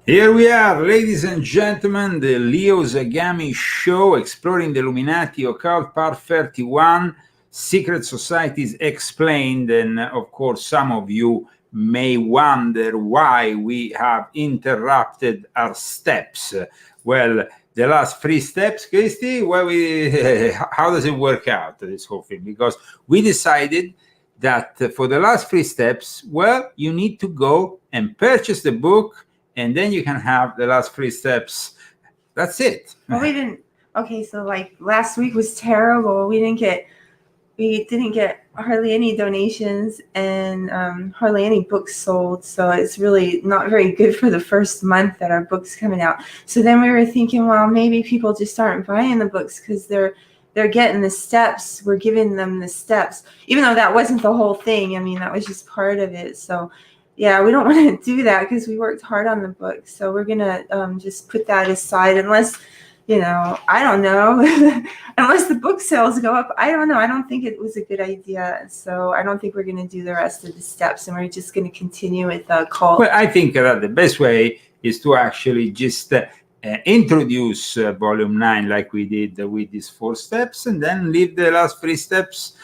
Here we are, ladies and gentlemen, the Leo Zagami show, exploring the Illuminati Occult Part 31, Secret Societies Explained. And of course, some of you may wonder why we have interrupted our steps. Well, the last 3 steps, Christy, how does it work out, this whole thing? Because we decided that for the last 3 steps, well, you need to go and purchase the book, and then you can have the last 3 steps. That's it. Well, we didn't. Okay, so like last week was terrible. We didn't get hardly any donations and hardly any books sold. So it's really not very good for the first month that our book's coming out. So then we were thinking, well, maybe people just aren't buying the books because they're getting the steps. We're giving them the steps, even though that wasn't the whole thing. I mean, that was just part of it. So yeah, we don't want to do that because we worked hard on the book. So we're gonna just put that aside unless, I don't know, unless the book sales go up. I don't know. I don't think it was a good idea. So I don't think we're going to do the rest of the steps, and we're just going to continue with the cult. Well, I think that the best way is to actually just introduce volume 9 like we did with these 4 steps, and then leave the last 3 steps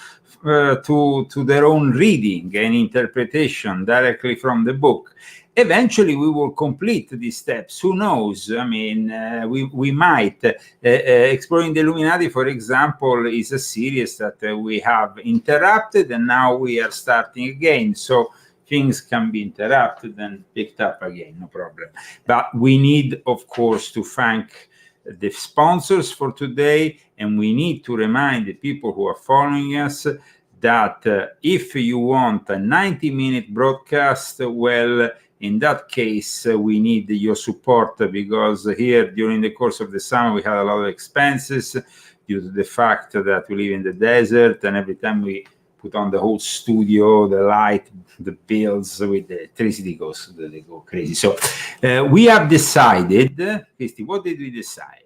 to their own reading and interpretation directly from the book. Eventually, we will complete these steps. Who knows? I mean, we might. Exploring the Illuminati, for example, is a series that we have interrupted, and now we are starting again. So things can be interrupted and picked up again, no problem. But we need, of course, to thank the sponsors for today, and we need to remind the people who are following us that if you want a 90-minute broadcast, well, in that case, we need your support, because here during the course of the summer we had a lot of expenses due to the fact that we live in the desert, and every time we put on the whole studio, the light, the bills with the electricity they go crazy. So we have decided, Christy, what did we decide?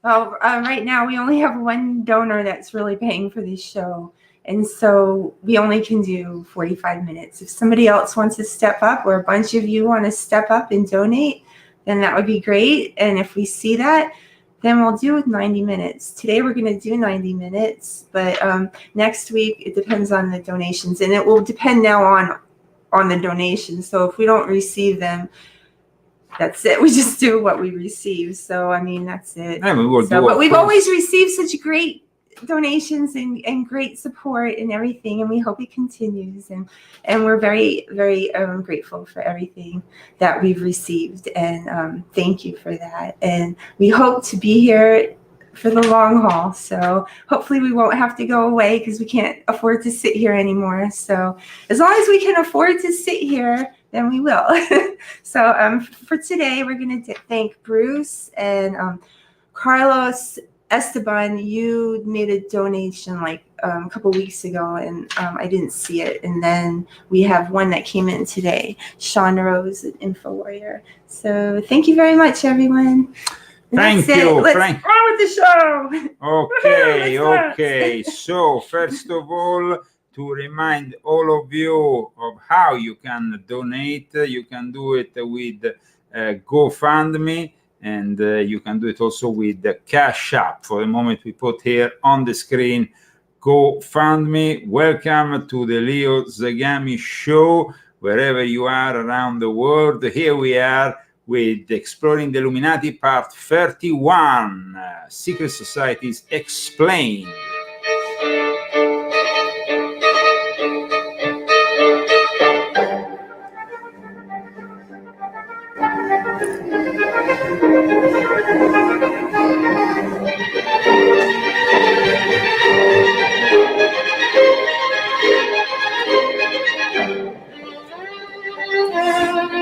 Well, right now we only have one donor that's really paying for this show. And so we only can do 45 minutes. If somebody else wants to step up, or a bunch of you want to step up and donate, then that would be great. And if we see that, then we'll do 90 minutes. Today we're going to do 90 minutes, but next week it depends on the donations, and it will depend now on the donations. So if we don't receive them, that's it. We just do what we receive. So I mean, that's it. But we've always received such great donations and great support and everything, and we hope it continues, and we're very, very grateful for everything that we've received, and thank you for that. And we hope to be here for the long haul, so hopefully we won't have to go away because we can't afford to sit here anymore. So as long as we can afford to sit here, then we will. So for today, we're going to thank Bruce and Carlos Esteban. You made a donation like a couple weeks ago, and I didn't see it. And then we have one that came in today, Sean Rose, an Info Warrior. So thank you very much, everyone. Thank you. Let's on with the show. Okay. So first of all, to remind all of you of how you can donate, you can do it with GoFundMe, and you can do it also with the Cash App. For the moment, we put here on the screen GoFundMe. Welcome to the Leo Zagami show, wherever you are around the world. Here we are with Exploring the Illuminati Part 31, Secret Societies Explained.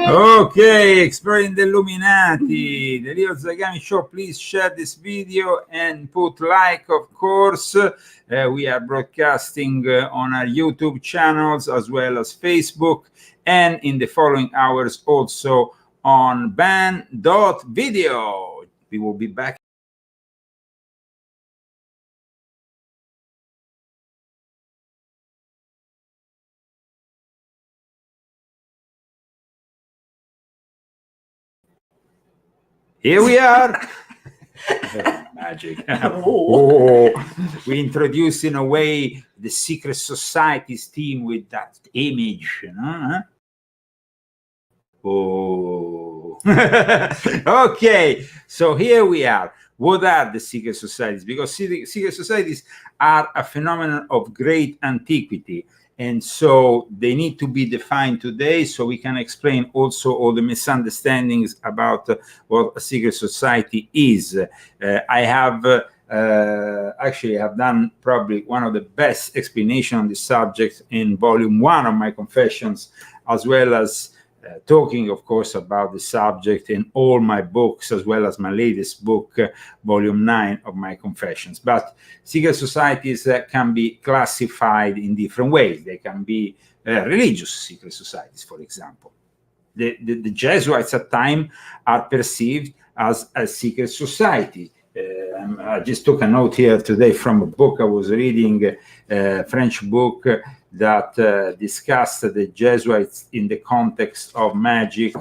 Okay, Exploring the Illuminati, the Leo Zagami show. Please share this video and put like, of course. We are broadcasting on our YouTube channels as well as Facebook, and in the following hours also on ban.video. We will be back. here we are. Magic. Oh, we introduce in a way the secret societies team with that image. Oh, okay. So here we are. What are the secret societies? Because secret societies are a phenomenon of great antiquity. And so they need to be defined today so we can explain also all the misunderstandings about what a secret society is. I have actually have done probably one of the best explanation on this subject in volume 1 of my Confessions, as well as talking, of course, about the subject in all my books, as well as my latest book, volume 9 of my Confessions. But secret societies can be classified in different ways. They can be religious secret societies, for example. The Jesuits at times are perceived as a secret society. I just took a note here today from a book I was reading, a French book that discussed the Jesuits in the context of magic,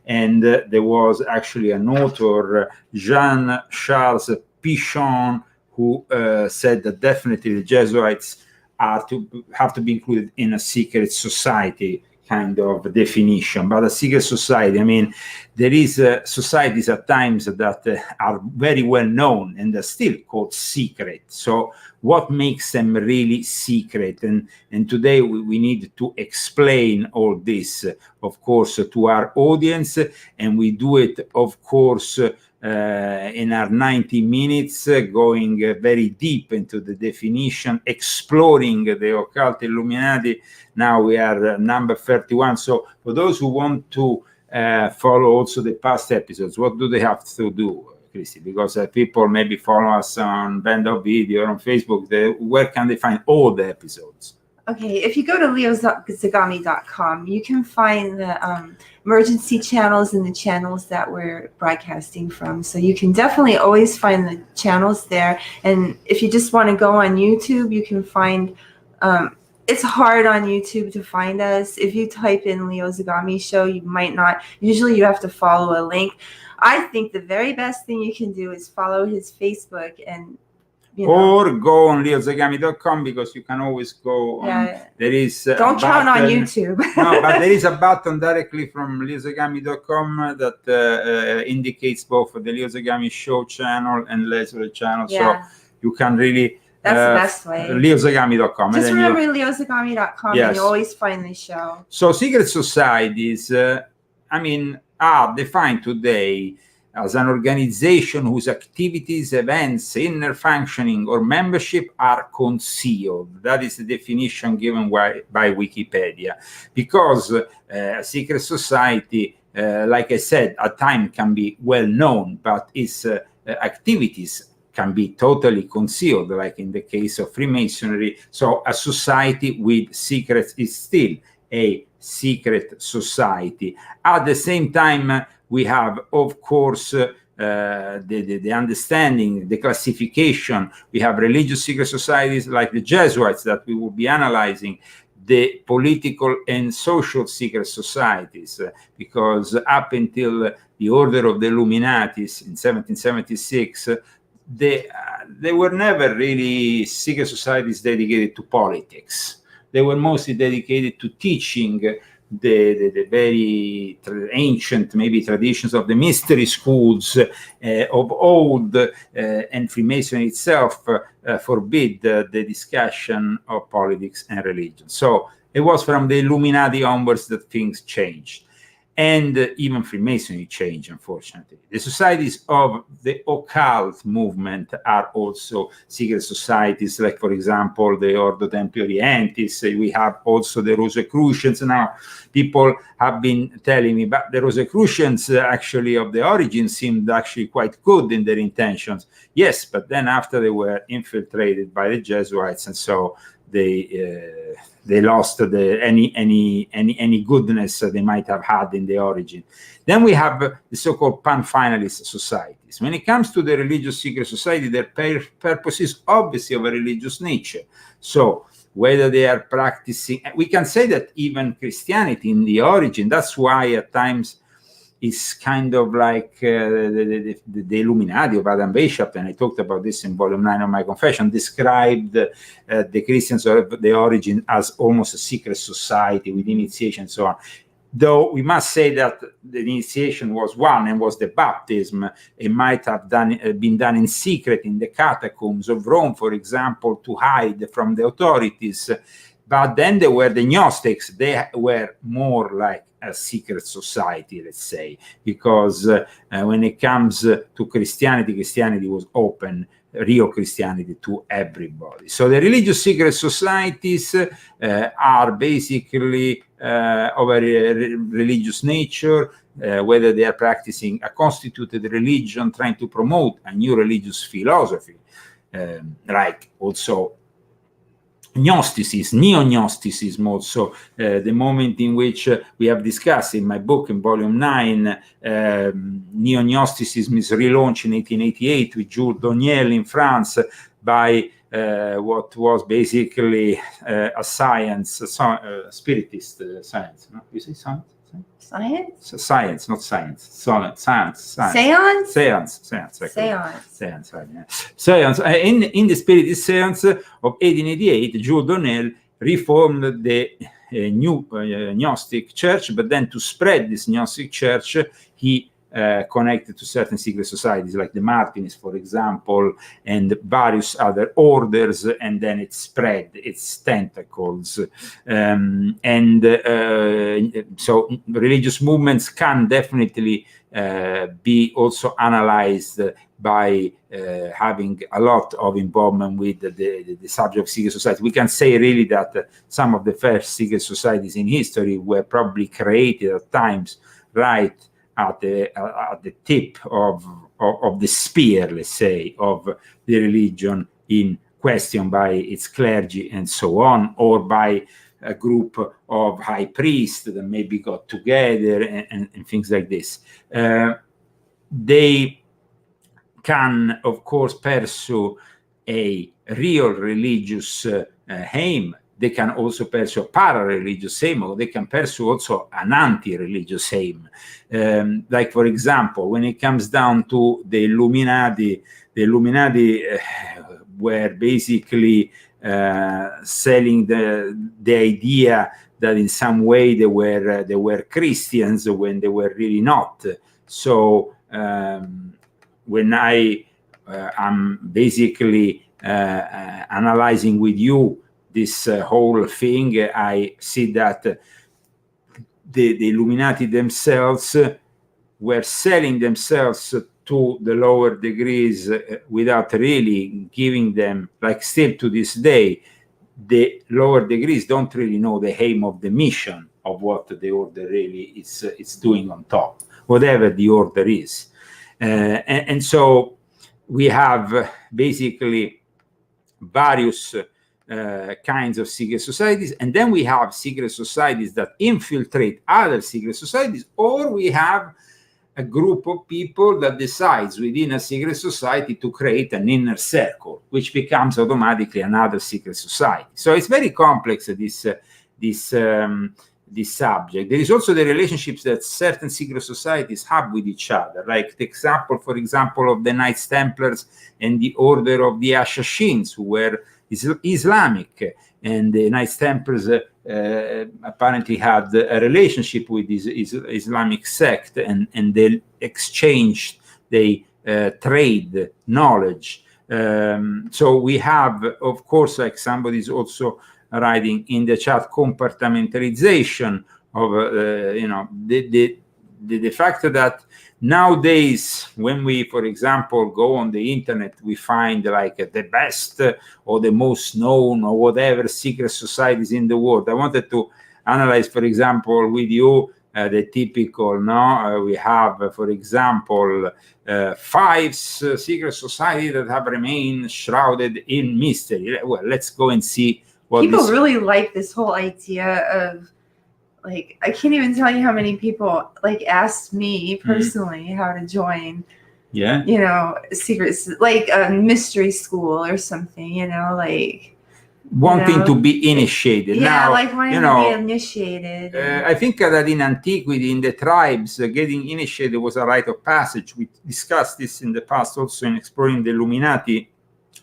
and there was actually an author, Jean-Charles Pichon, who said that definitely the Jesuits have to be included in a secret society kind of definition. But a secret society, I mean, there is societies at times that are very well known and are still called secret. So what makes them really secret? And today we need to explain all this, of course, to our audience, and we do it, of course, in our 90 minutes, going very deep into the definition, exploring the occult Illuminati. Now we are number 31. So for those who want to follow also the past episodes, what do they have to do, Christy? Because people maybe follow us on Band of Video or on Facebook. Where can they find all the episodes? Okay, if you go to leozagami.com, you can find the emergency channels and the channels that we're broadcasting from. So you can definitely always find the channels there. And if you just want to go on YouTube, you can find, it's hard on YouTube to find us. If you type in Leo Zagami Show, you might not. Usually you have to follow a link. I think the very best thing you can do is follow his Facebook and or go on leozagami.com, because you can always go on. There is don't count on YouTube. No, but there is a button directly from leozagami.com that indicates both the Leo Zagami Show channel and Leslie channel. So you can really that's the best way. leozagami.com. Just remember leozagami.com, and you always find the show. So secret societies, I mean, are defined today as an organization whose activities, events, inner functioning, or membership are concealed. That is the definition given by Wikipedia. Because a secret society, like I said, at times can be well known, but its activities can be totally concealed, like in the case of Freemasonry. So a society with secrets is still a secret society. At the same time, we have, of course, the understanding, the classification. We have religious secret societies like the Jesuits that we will be analyzing, the political and social secret societies, because up until the Order of the Illuminatis in 1776, they were never really secret societies dedicated to politics. They were mostly dedicated to teaching the very ancient, maybe, traditions of the mystery schools of old, and Freemasonry itself forbid the discussion of politics and religion. So it was from the Illuminati onwards that things changed. And even Freemasonry changed, unfortunately. The societies of the occult movement are also secret societies, like, for example, the Ordo Templi Orientis. We have also the Rosicrucians. Now, people have been telling me, but the Rosicrucians actually of the origin seemed actually quite good in their intentions. Yes, but then after they were infiltrated by the Jesuits, and so they lost any goodness they might have had in the origin. Then we have the so-called pan-finalist societies. When it comes to the religious secret society, their purpose is obviously of a religious nature. So whether they are practicing, we can say that even Christianity in the origin, that's why at times is kind of like the Illuminati of Adam Weishaupt, and I talked about this in volume 9 of my confession, described the Christians of the origin as almost a secret society with initiation and so on. Though we must say that the initiation was one, and was the baptism. It might have been done in secret in the catacombs of Rome, for example, to hide from the authorities. But then there were the Gnostics. They were more like a secret society, let's say, because when it comes to Christianity, Christianity was open, real Christianity, to everybody. So the religious secret societies are basically of a religious nature, whether they are practicing a constituted religion, trying to promote a new religious philosophy, like also Gnosticism, neo-Gnosticism also, the moment in which we have discussed in my book in volume 9, neo-Gnosticism is relaunched in 1888 with Jules Doniel in France by what was basically a science, spiritist science. No? You say science? Science? Science, not science. Science. Seance? Seance. Right, yeah. Seance. In the spiritist seance of 1888, Jules Donnel reformed the new Gnostic church, but then to spread this Gnostic church, he connected to certain secret societies like the Martinists, for example, and various other orders, and then it spread its tentacles. So religious movements can definitely be also analyzed by having a lot of involvement with the subject of secret society. We can say really that some of the first secret societies in history were probably created at times right at the tip of the spear, let's say, of the religion in question by its clergy and so on, or by a group of high priests that maybe got together and things like this. They can, of course, pursue a real religious aim. They can also pursue a para-religious aim, or they can pursue also an anti-religious aim. Like, for example, when it comes down to the Illuminati were basically selling the idea that in some way they were Christians when they were really not. So when I am basically analyzing with you this whole thing, I see that the Illuminati themselves were selling themselves to the lower degrees without really giving them, like still to this day, the lower degrees don't really know the aim of the mission of what the order really is doing on top, whatever the order is. And so we have basically various kinds of secret societies, and then we have secret societies that infiltrate other secret societies, or we have a group of people that decides within a secret society to create an inner circle, which becomes automatically another secret society. So it's very complex, this subject. There is also the relationships that certain secret societies have with each other, like the example, for example, of the Knights Templars and the Order of the Assassins, who were Islamic, and the Knights Templars apparently had a relationship with this Islamic sect, and they exchanged, they trade knowledge. So we have, of course, like somebody's also writing in the chat, compartmentalization of the fact that nowadays, when we, for example, go on the internet, we find like the best or the most known or whatever secret societies in the world. I wanted to analyze, for example, with you the typical, we have, for example, 5 secret societies that have remained shrouded in mystery. Well, let's go and see what people really like this whole idea of, like, I can't even tell you how many people like asked me personally how to join. Yeah. Secrets, like a mystery school or something, like. wanting to be initiated. Yeah, now, like wanting to be initiated. I think that in antiquity, in the tribes, getting initiated was a rite of passage. We discussed this in the past also in exploring the Illuminati.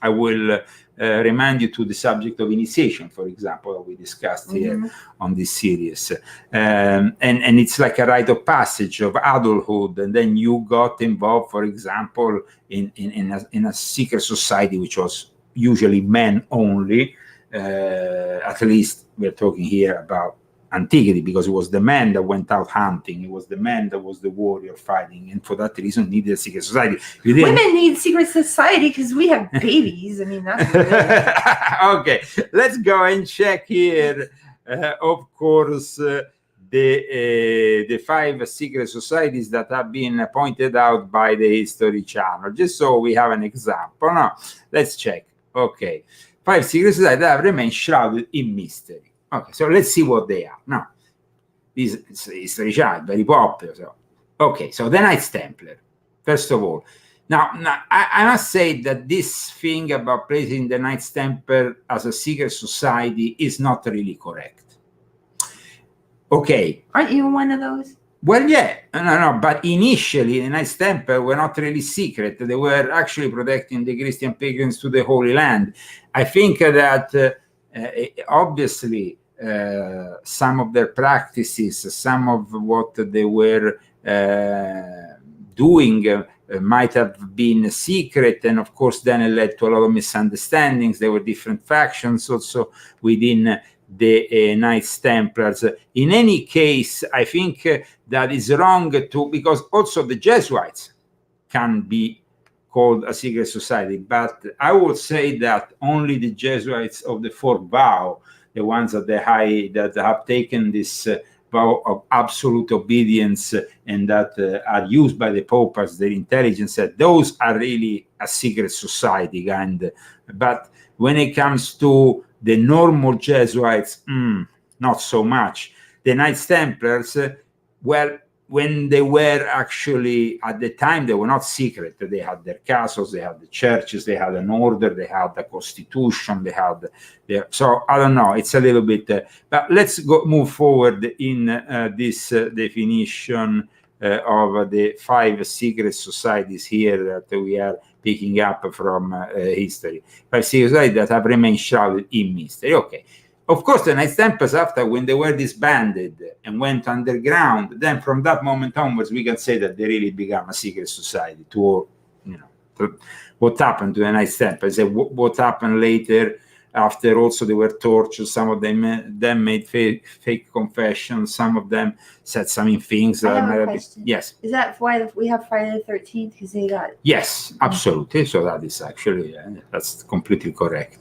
I will remind you to the subject of initiation, for example, that we discussed here on this series. And it's like a rite of passage of adulthood. And then you got involved, for example, in a secret society, which was usually men only. At least we're talking here about antiquity, because it was the man that went out hunting. It was the man that was the warrior fighting, and for that reason needed a secret society. Women need secret society because we have babies. I mean, that's really... Okay, let's go and check here. Of course, the 5 secret societies that have been pointed out by the History Channel, just so we have an example. Now, let's check. Okay, 5 secret societies that have remained shrouded in mystery. Okay, so let's see what they are. Now, this is History Channel, very popular. So, okay, so the Knights Templar, first of all. Now I must say that this thing about placing the Knights Templar as a secret society is not really correct. Okay. Aren't you one of those? Well, yeah, no, but initially the Knights Templar were not really secret. They were actually protecting the Christian pilgrims to the Holy Land. I think that obviously some of their practices, some of what they were doing might have been secret, and of course then it led to a lot of misunderstandings. There were different factions also within the Knights Templars. In any case, I think that is wrong too, because also the Jesuits can be called a secret society, but I would say that only the Jesuits of the fourth vow, the ones at the high that have taken this vow of absolute obedience and that are used by the Pope as their intelligence, those are really a secret society. But when it comes to the normal Jesuits, not so much. The Knights Templars, well, when they were actually, at the time, they were not secret. They had their castles, they had the churches, they had an order, they had a constitution, they had so I don't know, it's a little bit, but let's move forward in this definition of the 5 secret societies here that we are picking up from history. 5 secret societies that have remained shrouded in mystery. Okay. Of course, the Knights Templars, after when they were disbanded and went underground, then from that moment onwards, we can say that they really became a secret society. To what happened to the Knights Templars, what happened later, after also they were tortured. Some of them made fake confessions. Some of them said some things. I have a question. Yes. Is that why we have Friday the 13th? Because they got... Yes, absolutely. So that is actually, that's completely correct.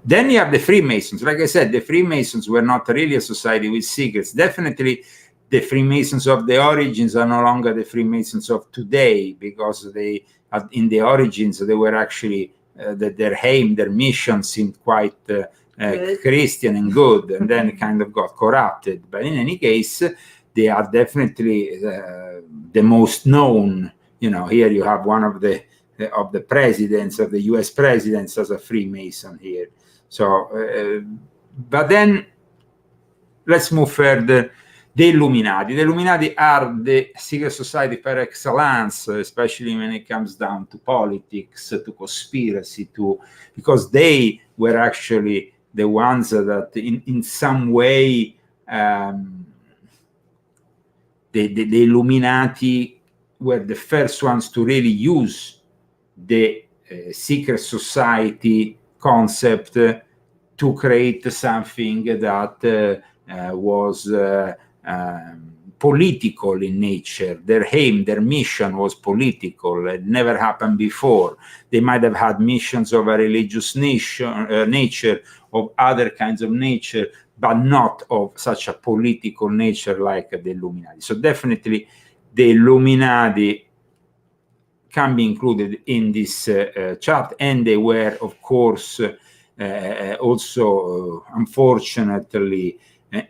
Then you have the Freemasons. Like I said, the Freemasons were not really a society with secrets. Definitely the Freemasons of the origins are no longer the Freemasons of today, because they, in the origins, they were actually, their aim, their mission seemed quite Christian and good, and then it kind of got corrupted. But in any case, they are definitely the most known. Here you have one of the presidents, of the US presidents, as a Freemason here. So, but then let's move further. The Illuminati. The Illuminati are the secret society par excellence, especially when it comes down to politics, to conspiracy, because they were actually the ones that in some way, the Illuminati were the first ones to really use the secret society concept to create something that was political in nature. Their aim, their mission was political. It never happened before. They might have had missions of a religious nature, of other kinds of nature, but not of such a political nature like the Illuminati. So definitely the Illuminati can be included in this chart, and they were, of course, also unfortunately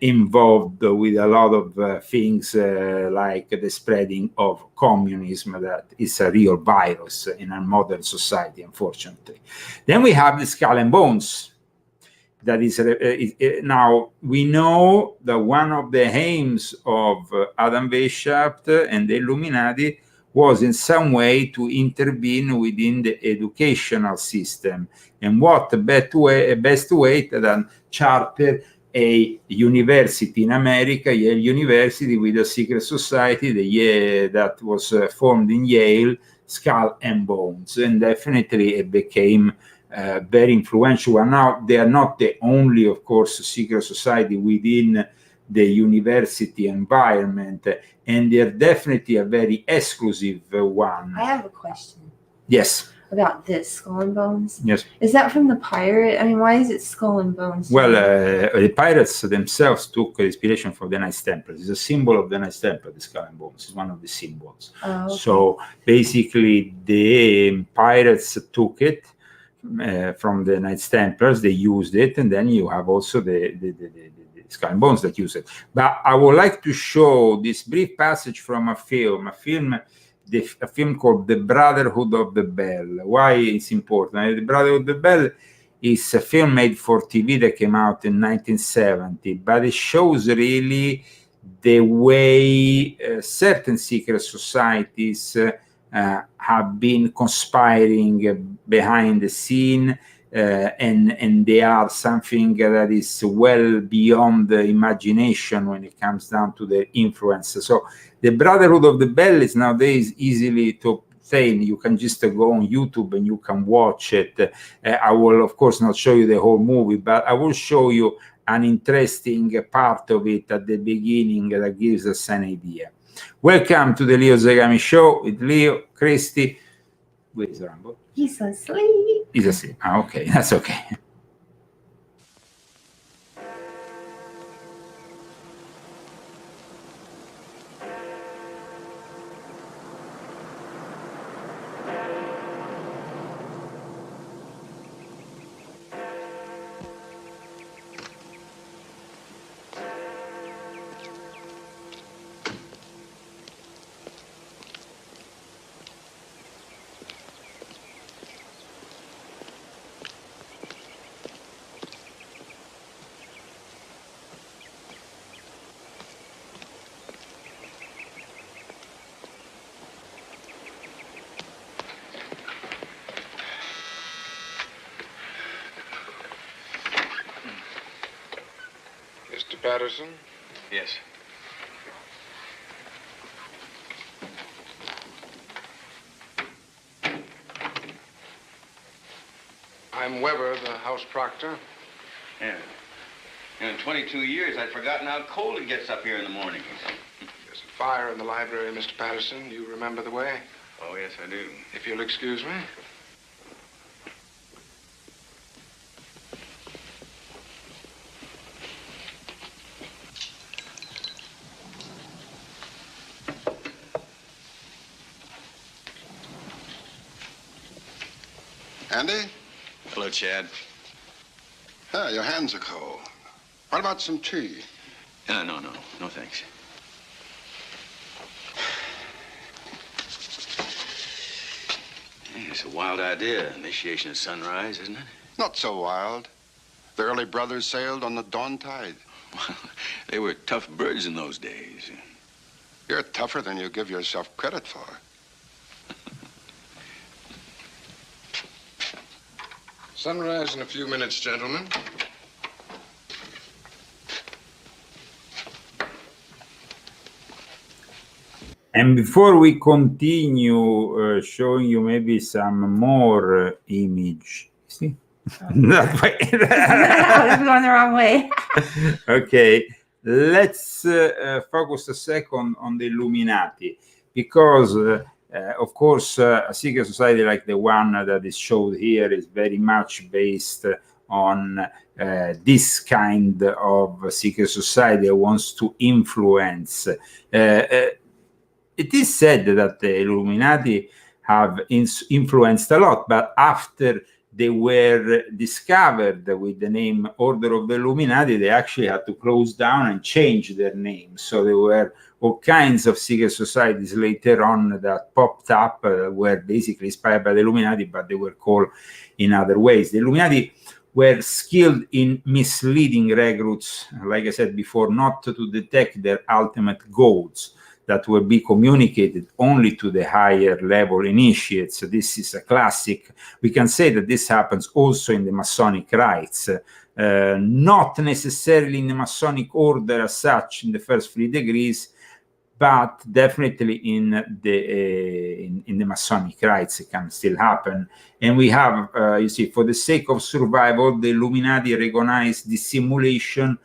involved with a lot of things like the spreading of communism, that is a real virus in a modern society, unfortunately. Then we have the Skull and Bones. that is now we know that one of the aims of Adam Weishaupt and the Illuminati was in some way to intervene within the educational system. And what best way than charter a university in America, Yale University, with a secret society that was formed in Yale, Skull and Bones, and definitely it became very influential. And now they are not the only, of course, secret society within the university environment, and they're definitely a very exclusive one. I have a question. Yes. About this Skull and Bones. Yes. Is that from the pirate? I mean, why is it Skull and Bones? Well, the pirates themselves took inspiration from the Knights Templars. It's a symbol of the Knights Templar, the Skull and Bones. It's one of the symbols. Oh, okay. So basically, the pirates took it from the Knights Templars. They used it, and then you have also the Skull and Bones that use it. But I would like to show this brief passage from a film called The Brotherhood of the Bell. Why it's important? The Brotherhood of the Bell is a film made for TV that came out in 1970, but it shows really the way certain secret societies have been conspiring behind the scene, and they are something that is well beyond the imagination when it comes down to their influence. So the Brotherhood of the Bell is nowadays easily to obtain. You can just go on YouTube and you can watch it. I will, of course, not show you the whole movie, but I will show you an interesting part of it at the beginning that gives us an idea. Welcome to the Leo Zagami Show with Leo, Christy. Where is Rambo? He's asleep. He's asleep. Ah, okay, that's okay. Mr. Patterson? Yes. I'm Weber, the house proctor. Yeah. In 22 years, I'd forgotten how cold it gets up here in the mornings. There's a fire in the library, Mr. Patterson. You remember the way? Oh, yes, I do. If you'll excuse me. Andy? Hello, Chad. Ah, your hands are cold. What about some tea? No, thanks. Hey, it's a wild idea, initiation at sunrise, isn't it? Not so wild. The early brothers sailed on the dawn tide. Well, they were tough birds in those days. You're tougher than you give yourself credit for. Sunrise in a few minutes, gentlemen. And before we continue showing you maybe some more image, see? That way. I was going the wrong way. Okay, let's focus a second on the Illuminati, because of course, a secret society like the one that is showed here is very much based on this kind of secret society that wants to influence. It is said that the Illuminati have influenced a lot, but after they were discovered with the name Order of the Illuminati, they actually had to close down and change their name. So there were all kinds of secret societies later on that popped up, were basically inspired by the Illuminati, but they were called in other ways. The Illuminati were skilled in misleading recruits, like I said before, not to detect their ultimate goals that will be communicated only to the higher level initiates. So this is a classic. We can say that this happens also in the Masonic rites, not necessarily in the Masonic order as such in the first 3 degrees, but definitely in the Masonic rites it can still happen. And we have, you see, for the sake of survival, the Illuminati recognized dissimulation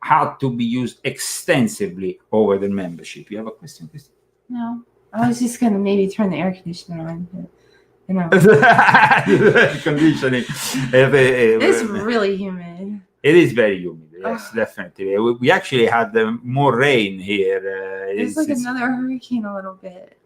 had to be used extensively over the membership. You have a question, Christine? No, I was just going to maybe turn the air conditioner on. But, you know. Conditioning. It's really humid. It is very humid. Yes, definitely. We actually had more rain here. It's like another hurricane a little bit.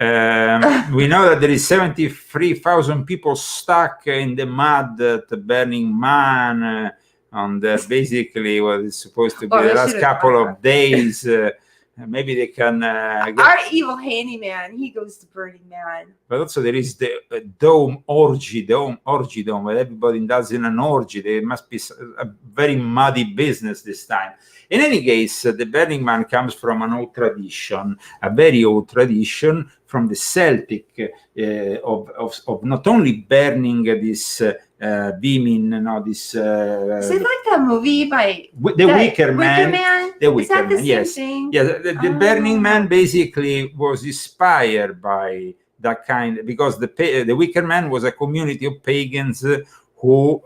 We know that there is 73,000 people stuck in the mud at the Burning Man. On the basically what is supposed to be the last couple of days. Maybe they can our evil handyman, he goes to Burning Man. But also there is the dome orgy where everybody does in an orgy. There must be a very muddy business this time. In any case, the Burning Man comes from an old tradition, a very old tradition from the Celtic of not only burning this beaming, this. Is it like that movie by the Wicker Man? The Wicker Is that the Man, same yes. thing? Yeah, the Burning Man basically was inspired by that kind, because the Wicker Man was a community of pagans who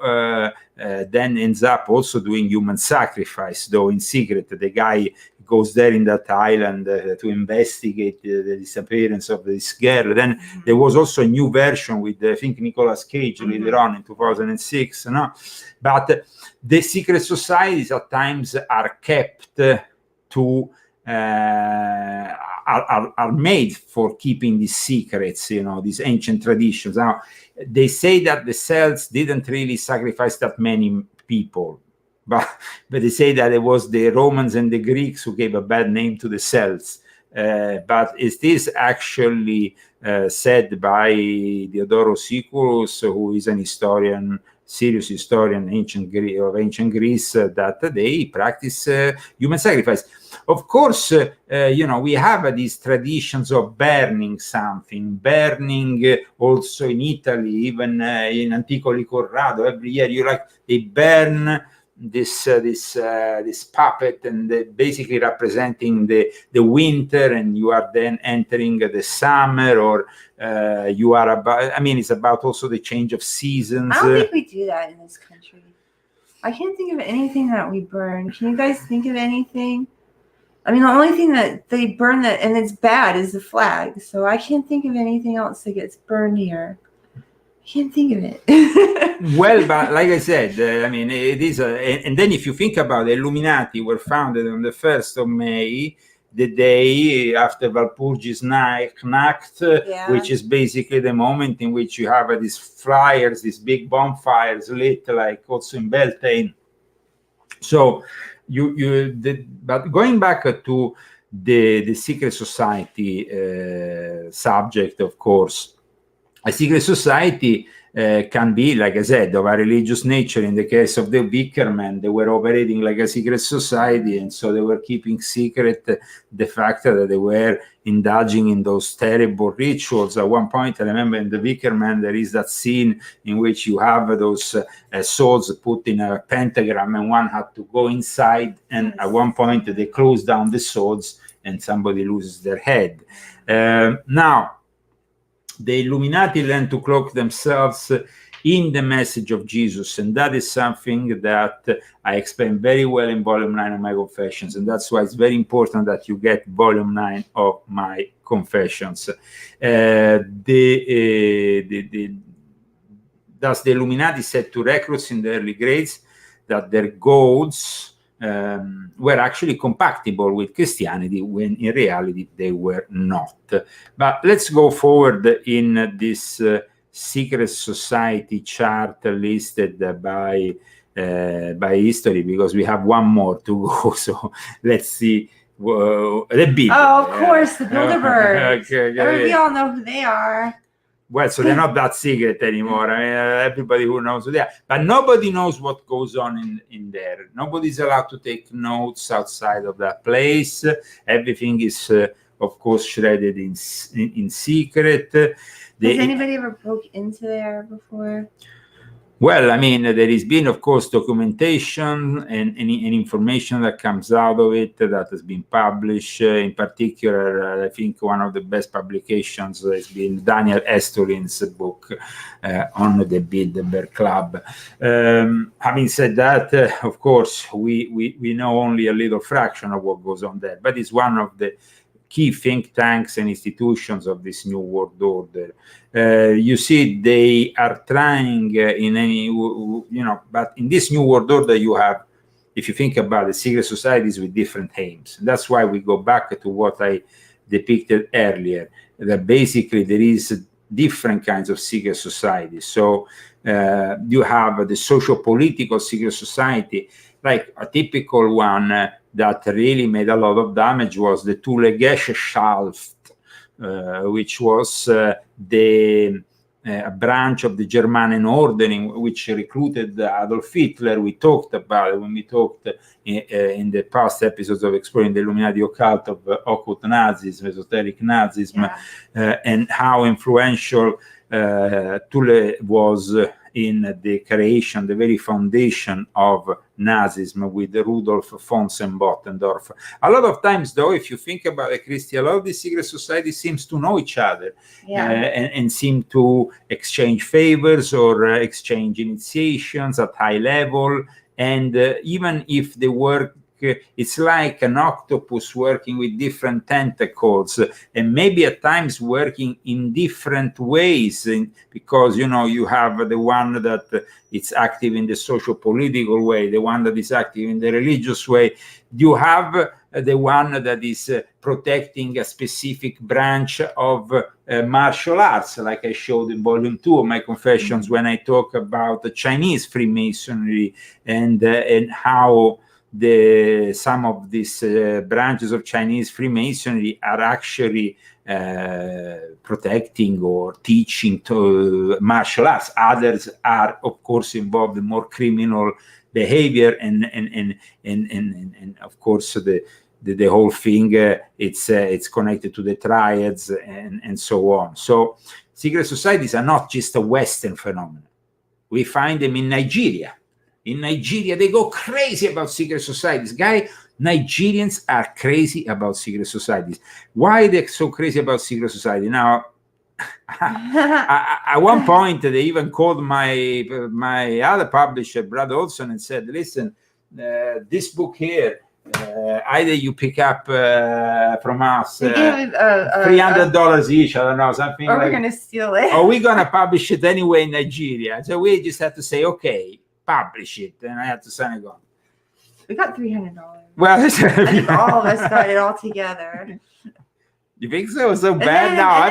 then ends up also doing human sacrifice, though in secret. The guy goes there in that island to investigate the disappearance of this girl. Then there was also a new version with, I think, Nicolas Cage later on in 2006. No? But the secret societies at times are kept to are made for keeping these secrets, these ancient traditions. Now, they say that the Celts didn't really sacrifice that many people, but they say that it was the Romans and the Greeks who gave a bad name to the Celts. But it is actually said by Diodoro Siculus, who is an historian, serious historian of ancient Greece, that they practice human sacrifice. Of course, we have these traditions of burning something, burning also in Italy, even in Anticoli Corrado. Every year, they burn this puppet, and basically representing the winter, and you are then entering the summer, or you are about. I mean, it's about also the change of seasons. I don't think we do that in this country. I can't think of anything that we burn. Can you guys think of anything? I mean, the only thing that they burn that, and it's bad, is the flag. So I can't think of anything else that gets burned here. I can't think of it. Well, but like I said, I mean, it is and then if you think about it, Illuminati were founded on the 1st of May, the day after Walpurgis Nacht, which is basically the moment in which you have these fires, these big bonfires lit, like also in Beltane. So but going back to the secret society subject, of course, a secret society can be, like I said, of a religious nature. In the case of the Wickerman, they were operating like a secret society, and so they were keeping secret the fact that they were indulging in those terrible rituals. At one point, I remember in the Wickerman, there is that scene in which you have those swords put in a pentagram, and one had to go inside, and at one point they close down the swords, and somebody loses their head. Now, the Illuminati learn to cloak themselves in the message of Jesus, and that is something that I explain very well in Volume 9 of my Confessions, and that's why it's very important that you get Volume 9 of my Confessions. Thus, the Illuminati said to recruits in the early grades that their goals were actually compatible with Christianity, when in reality they were not. But let's go forward in this secret society chart listed by history, because we have one more to go. So let's see the big. Oh, of course, the Bilderbergs. We all know who they are. Well, so they're not that secret anymore. I mean, everybody who knows who they are, but nobody knows what goes on in there. Nobody's allowed to take notes outside of that place. Everything is, of course, shredded in secret. Has anybody ever broke into there before? Well, I mean, there has been, of course, documentation and information that comes out of it that has been published. In particular, I think one of the best publications has been Daniel Estulin's book on the Bilderberg Club. Having said that, of course, we know only a little fraction of what goes on there, but it's one of the key think tanks and institutions of this new world order. You see, they are trying but in this new world order, you have, if you think about it, secret societies with different aims. And that's why we go back to what I depicted earlier, that basically there is different kinds of secret societies. So you have the social-political secret society, like a typical one that really made a lot of damage was the Thule-Gesellschaft, which was the branch of the German ordering, which recruited Adolf Hitler. We talked about it when we talked in the past episodes of exploring the Illuminati occult of occult Nazism, esoteric Nazism, and how influential Thule was in the creation, the very foundation of Nazism with Rudolf von Bottendorf. A lot of times, though, if you think about it, Christy, a lot of these secret societies seems to know each other and seem to exchange favors or exchange initiations at high level. And even if they work, it's like an octopus working with different tentacles and maybe at times working in different ways, because you have the one that it's active in the social political way, the one that is active in the religious way. You have the one that is protecting a specific branch of martial arts, like I showed in volume 2 of my confessions when I talk about the Chinese Freemasonry and how some of these branches of Chinese Freemasonry are actually protecting or teaching to martial arts. Others are, of course, involved in more criminal behavior, and of course the whole thing it's connected to the triads and so on. So secret societies are not just a Western phenomenon. We find them in Nigeria. In Nigeria, they go crazy about secret societies. Nigerians are crazy about secret societies. Why they're so crazy about secret society? Now, at one point, they even called my other publisher, Brad Olson, and said, listen, this book here, either you pick up from us $300 each, I don't know, something or we're going to steal it. Or we're going to publish it anyway in Nigeria. So we just had to say, okay, publish it, and I had to sign it on. We got $300. Well, I think all of us got it all together. You think so? It was so bad? I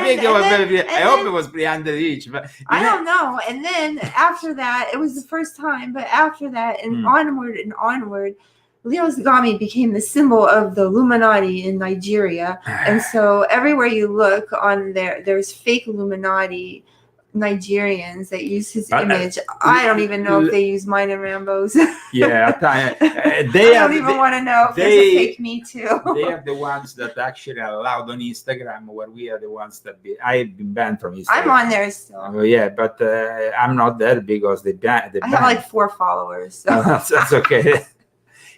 hope it was 300 each. But I don't know. And then after that, it was the first time, but after that, and onward, Leo Zagami became the symbol of the Illuminati in Nigeria. And so everywhere you look on there's fake Illuminati Nigerians that use his image. I don't even know if they use mine and Rambo's. Yeah, I don't even want to know if there's a fake Me Too. They are the ones that actually are allowed on Instagram, where we are the ones that I've been banned from Instagram. I'm on there still. Yeah, but I'm not there because they banned. I have like 4 followers. So. That's okay.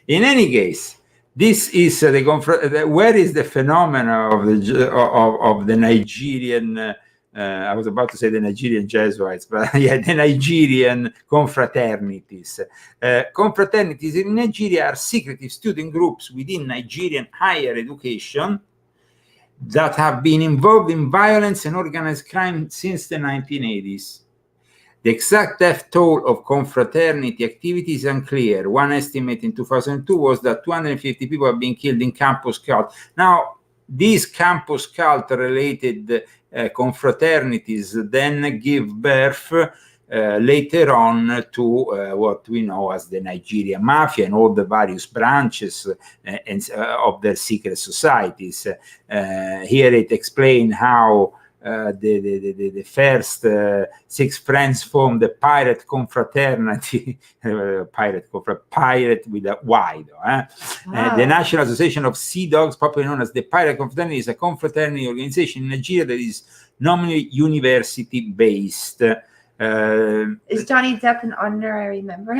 In any case, this is where is the phenomenon of the Nigerian. I was about to say the Nigerian Jesuits, but yeah, the Nigerian confraternities. Confraternities in Nigeria are secretive student groups within Nigerian higher education that have been involved in violence and organized crime since the 1980s. The exact death toll of confraternity activity is unclear. One estimate in 2002 was that 250 people have been killed in campus cult. Now, these campus cult-related confraternities then give birth later on to what we know as the Nigerian Mafia and all the various branches of their secret societies. Here it explains how the first six friends formed the pirate confraternity, pirate with a Y, though, the National Association of Sea Dogs, popularly known as the Pirate Confraternity, is a confraternity organization in Nigeria that is nominally university-based. Is Johnny Depp an honorary member?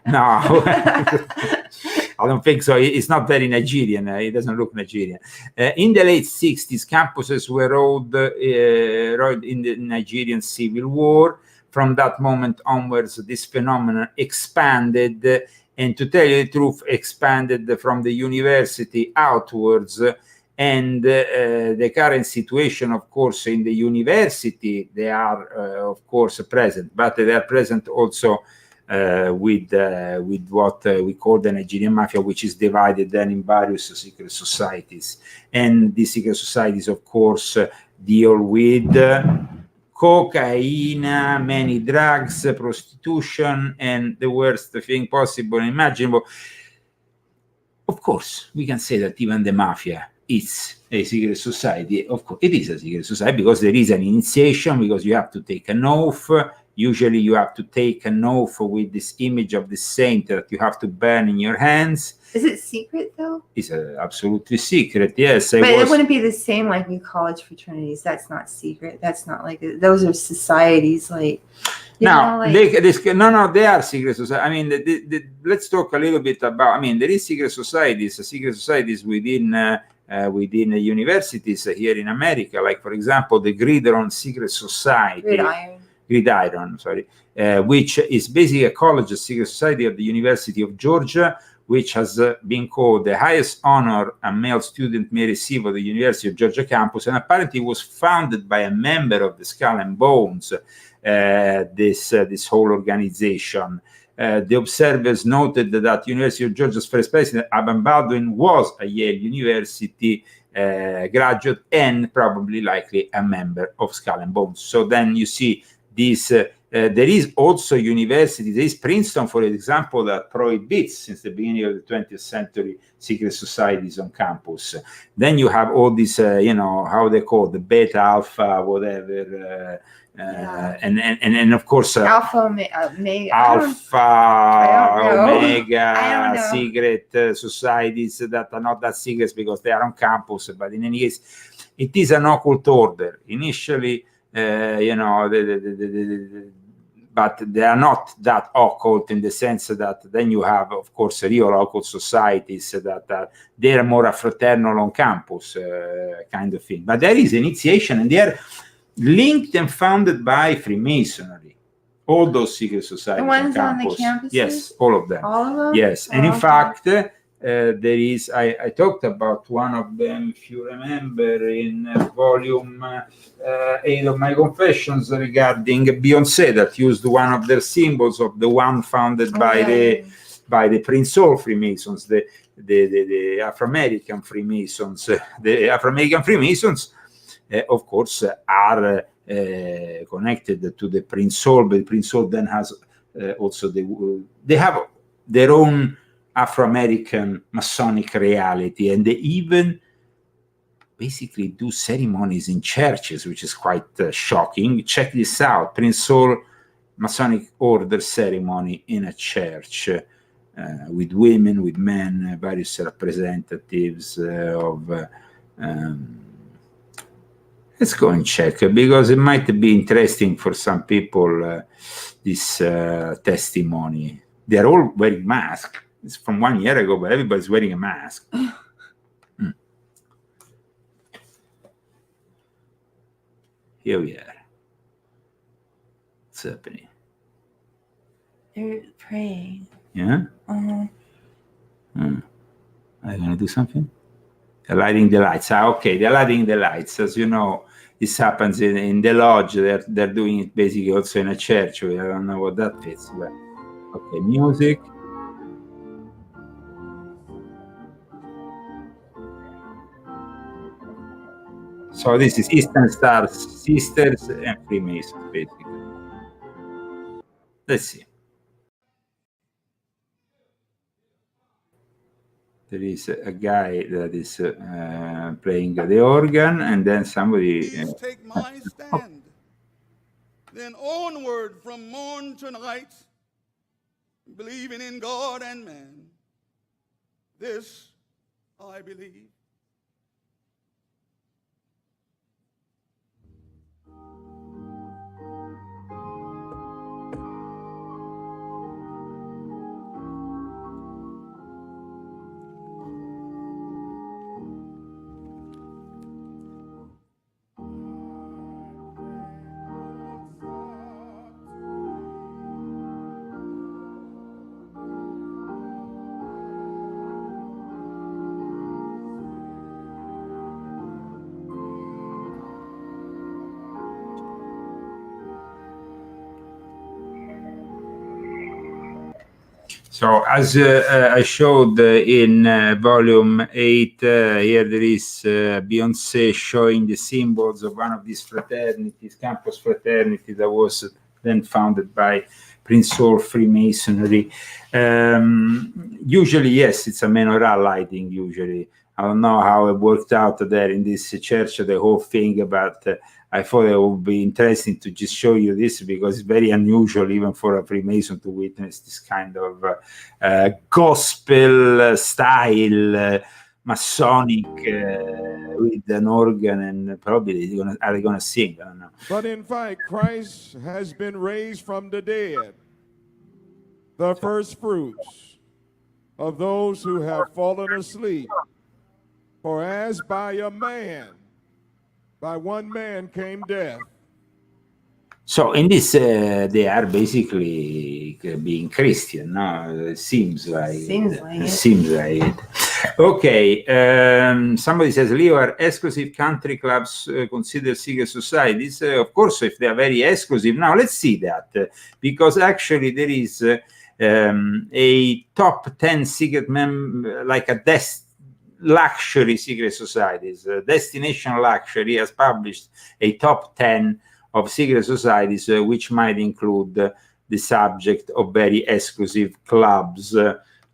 No, I don't think so. It's not very Nigerian. It doesn't look Nigerian. In the late 60s, campuses were rolled in the Nigerian Civil War. From that moment onwards, this phenomenon expanded, and to tell you the truth, expanded from the university outwards. And the current situation, of course, in the university, they are, of course, present, but they are present also with what we call the Nigerian mafia, which is divided then in various secret societies. And these secret societies, of course, deal with cocaine, many drugs, prostitution, and the worst thing possible and imaginable. Of course, we can say that even the mafia is a secret society. Of course, it is a secret society because there is an initiation, because you have to take an oath. Usually you have to take an oath with this image of the saint that you have to burn in your hands. Is it secret, though? It's absolutely secret, yes. But it wouldn't be the same like with college fraternities. That's not secret. That's not like, those are societies like... Now, they are secret societies. I mean, let's talk a little bit about, I mean, there is secret societies within within universities here in America, like, for example, the Gridiron Secret Society. Gridiron, sorry, which is basically a college secret society of the University of Georgia, which has been called the highest honor a male student may receive at the University of Georgia campus, and apparently was founded by a member of the Skull and Bones, this whole organization. The observers noted that University of Georgia's first president, Abban Baldwin, was a Yale University graduate and probably likely a member of Skull and Bones. So then you see this, there is also university, there is Princeton, for example, that prohibits since the beginning of the 20th century secret societies on campus. Then you have all these, you know, how they call the beta, alpha, whatever, and of course alpha, omega secret societies that are not that secret because they are on campus, but in any case it is an occult order initially, you know, but they are not that occult in the sense that then you have, of course, real occult societies that are, they're more a fraternal on campus kind of thing, but there is initiation and they are linked and founded by Freemasonry. All those secret societies. The ones on campus. On the campuses? Yes, all of them. All of them? Yes, and in fact, there is, I talked about one of them, if you remember, in volume 8 of my confessions regarding Beyoncé, that used one of their symbols of the one founded by the Prince Hall Freemasons, the Afro-American Freemasons. The Afro-American Freemasons, of course, are connected to the Prince Hall, but Prince Hall then has also they have their own Afro-American Masonic reality, and they even basically do ceremonies in churches, which is quite shocking. Check this out: Prince Hall Masonic Order ceremony in a church with women, with men, various representatives of. Let's go and check, because it might be interesting for some people, this testimony. They're all wearing masks. It's from 1 year ago, but everybody's wearing a mask. Here we are. What's happening? They're praying. Yeah? Are you going to do something? They're lighting the lights. Okay, they're lighting the lights. As you know, this happens in the lodge. They're doing it basically also in a church. I don't know what that is. But okay, music. So this is Eastern Star Sisters and Freemasons, basically. Let's see. There is a guy that is playing the organ, and then somebody. Please take my stand. Then onward from morn to night, believing in God and man. This I believe. So as I showed in volume 8, here there is Beyoncé showing the symbols of one of these fraternities, campus fraternity, that was then founded by Prince Hall Freemasonry. Usually, yes, it's a menorah lighting, usually. I don't know how it worked out there in this church, the whole thing, but I thought it would be interesting to just show you this, because it's very unusual even for a Freemason to witness this kind of gospel style Masonic with an organ, and probably are they gonna sing? I don't know. But in fact, Christ has been raised from the dead, the first fruits of those who have fallen asleep. For as by one man came death. So in this, they are basically being Christian, no? It seems like it. Okay, somebody says, Leo, are exclusive country clubs considered secret societies? Of course, if they are very exclusive. Now, let's see that, because actually there is a top 10 secret like a luxury secret societies. Destination Luxury has published a top 10 of secret societies, which might include the subject of very exclusive clubs,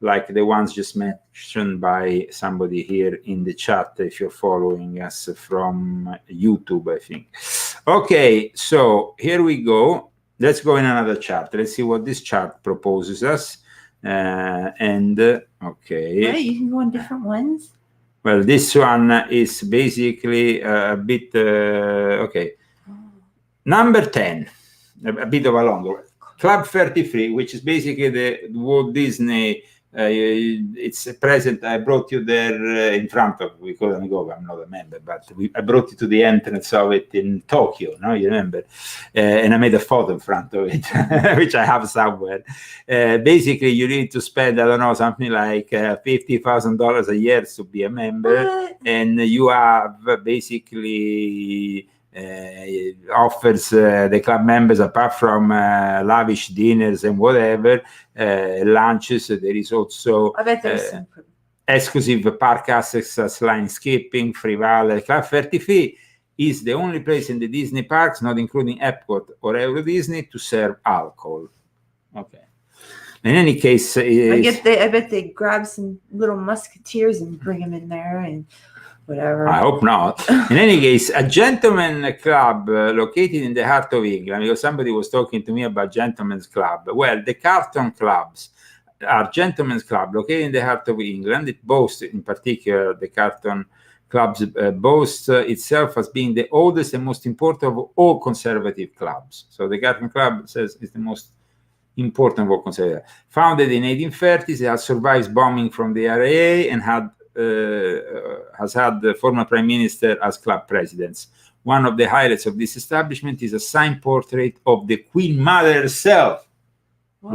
like the ones just mentioned by somebody here in the chat, if you're following us from YouTube, I think. Okay, so here we go. Let's go in another chart. Let's see what this chart proposes us. Okay. Right, you can go on different ones. Well, this one is basically a bit, okay. Number 10, a bit of a longer one. Club 33, which is basically the Walt Disney, it's present. I brought you there in front of, we couldn't go, I'm not a member, but I brought you to the entrance of it in Tokyo, no, you remember? And I made a photo in front of it, which I have somewhere. Basically, you need to spend, I don't know, something like $50,000 a year to be a member. And you have basically offers the club members, apart from lavish dinners and whatever, lunches. There is also I bet there's some exclusive park access, line skipping, free valet. Club 33 is the only place in the Disney parks, not including Epcot or Euro Disney, to serve alcohol. Okay. In any case, I bet they grab some little musketeers and bring them in there and whatever. I hope not. In any case, a gentleman club located in the heart of England, because somebody was talking to me about gentlemen's club. Well, the Carlton clubs are gentlemen's club located in the heart of England. It boasts, in particular, the Carlton clubs boasts itself as being the oldest and most important of all conservative clubs. So the Carlton club says it's the most important of all conservative. Founded in 1830s, it has survived bombing from the RAA and has had the former prime minister as club presidents. One of the highlights of this establishment is a signed portrait of the Queen Mother herself, which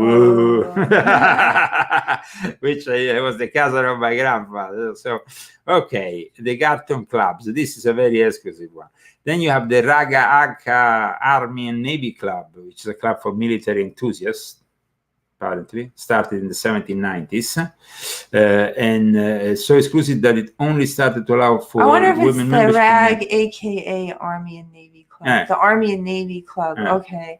was the cousin of my grandfather. So, okay, the Carlton clubs. This is a very exclusive one. Then you have the Raga Akka Army and Navy Club, which is a club for military enthusiasts. Apparently, started in the 1790s, and so exclusive that it only started to allow for women members. I wonder if it's the RAG, aka Army and Navy Club. The Army and Navy Club. Okay,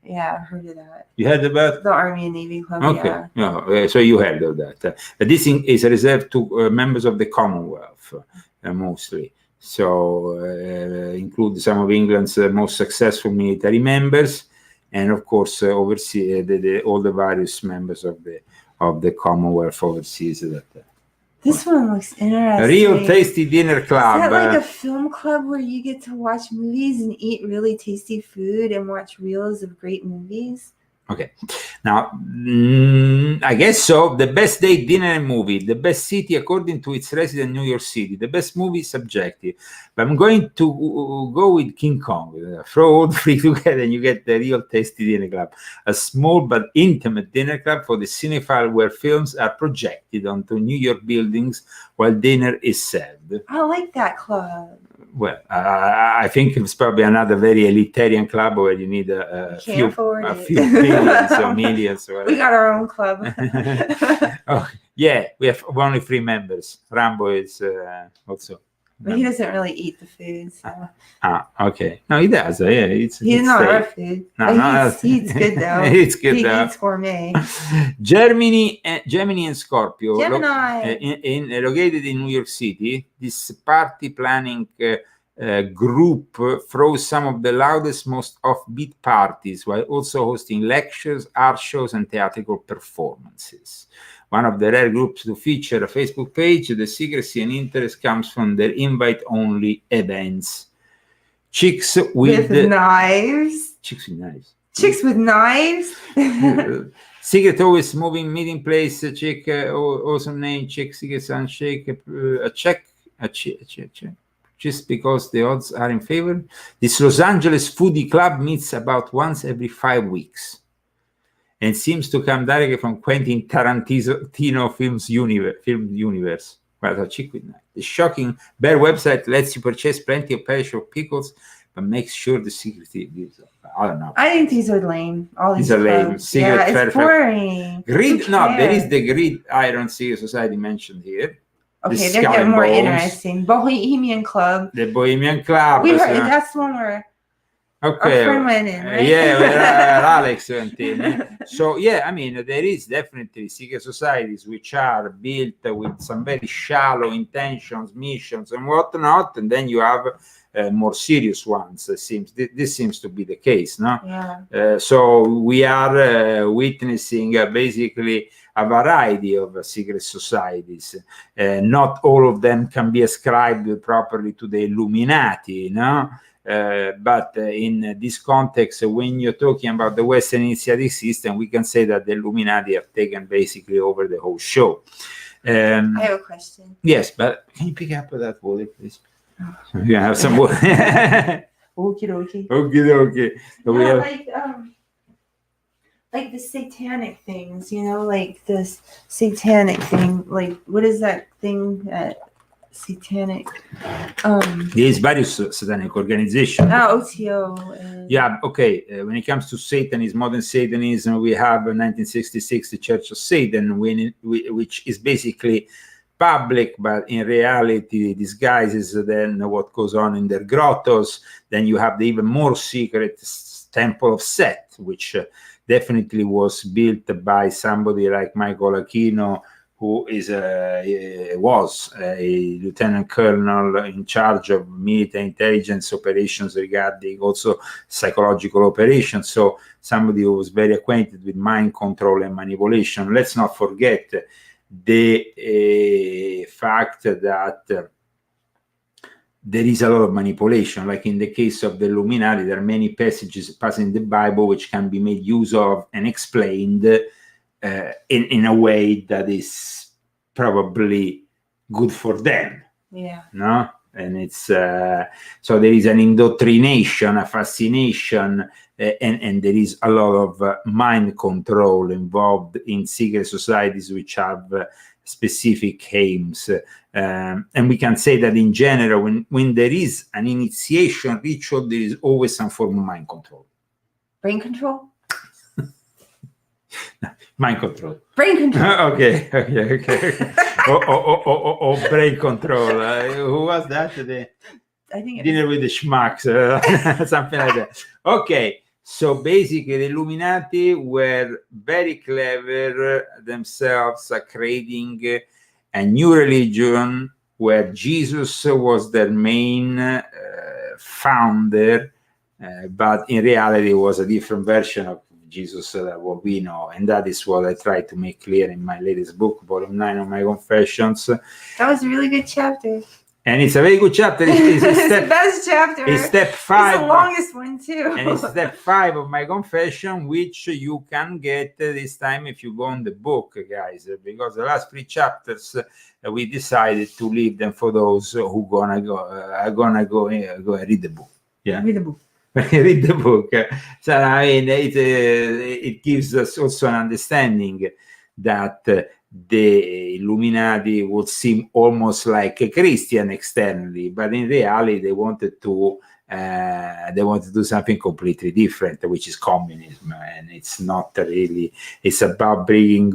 Yeah, I've heard of that. You heard about? The Army and Navy Club. Okay, Yeah. no, so you heard of that. This thing is reserved to members of the Commonwealth, mostly. So include some of England's most successful military members, and of course oversee all the various members of the Commonwealth overseas. This one looks interesting. A real tasty dinner club. Is that like a film club where you get to watch movies and eat really tasty food and watch reels of great movies? Okay, now I guess so. The best date, dinner, and movie. The best city according to its resident, New York City. The best movie is subjective, but I'm going to go with King Kong. Throw all three together, and you get the real tasty dinner club. A small but intimate dinner club for the cinephile, where films are projected onto New York buildings while dinner is served. I like that club. Well, I think it's probably another very elitarian club where you need a few billions or millions. Or we got our own club. Oh, yeah, we have only 3 members. Rambo is also. But he doesn't really eat the food. So. Okay. No, he does. Yeah, he's not our food. No, he eats good though. It's good he though. eats gourmet. Gemini and Scorpio. Gemini. Located in New York City, this party planning group throws some of the loudest, most offbeat parties while also hosting lectures, art shows, and theatrical performances. One of the rare groups to feature a Facebook page, the secrecy and interest comes from their invite-only events. Chicks with knives. Chicks with knives. Chicks with knives. Secret always moving meeting place. Chick, awesome name. Chick, secret handshake. A check. Just because the odds are in favor. This Los Angeles foodie club meets about once every 5 weeks, and seems to come directly from Quentin Tarantino film universe. Well, a chick with knife. The shocking bear website lets you purchase plenty of perishable pickles, but makes sure the secrecy gives up. I don't know. I think these are lame. All these are lame. Secret, it's boring. Greed. No, there is the Greed Iron Secret Society mentioned here. Okay, they're getting more interesting. Bohemian Club. The Bohemian Club. We heard that's the one where okay. Our friend went in, right? Yeah, Alex went in. So, yeah, I mean, there is definitely secret societies which are built with some very shallow intentions, missions, and whatnot, and then you have more serious ones. This seems to be the case, no? Yeah. So we are witnessing basically a variety of secret societies. Not all of them can be ascribed properly to the Illuminati, no? But in this context, when you're talking about the Western initiative system, we can say that the Illuminati have taken basically over the whole show. I have a question. Yes, but can you pick up that water, please? So you have some water. Okie dokie. Okie dokie. So we have... like the satanic things, you know, like this satanic thing. Like, what is that thing that satanic? There's various satanic organizations. OTO. Yeah, okay. When it comes to Satanism, modern Satanism, we have 1966 the Church of Satan, which is basically public, but in reality disguises then what goes on in their grottos. Then you have the even more secret Temple of Set, which definitely was built by somebody like Michael Aquino, who was a lieutenant colonel in charge of military intelligence operations regarding also psychological operations. So somebody who was very acquainted with mind control and manipulation. Let's not forget the fact that there is a lot of manipulation. Like in the case of the Illuminati, there are many passages passing in the Bible which can be made use of and explained in a way that is probably good for them. Yeah. No? And it's so there is an indoctrination, a fascination, and there is a lot of mind control involved in secret societies which have specific aims. And we can say that in general, when there is an initiation ritual, there is always some form of mind control. Brain control? Mind control. Brain control. Okay. or brain control. Who was that today? I think Dinner with the schmucks, something like that. Okay, So basically, the Illuminati were very clever themselves at creating a new religion where Jesus was their main founder, but in reality it was a different version of Jesus what we know, and that is what I try to make clear in my latest book, Volume 9 of my Confessions. That was a really good chapter. And it's a very good chapter. It's the best chapter. It's step 5. It's the longest one too. And it's step 5 of my confession, which you can get this time if you go on the book, guys, because the last 3 chapters we decided to leave them for those who are gonna go and read the book. Yeah, Read the book. Read the book. So I mean, it gives us also an understanding that the Illuminati would seem almost like a Christian externally, but in reality they wanted to do something completely different, which is communism, and it's not really. It's about bringing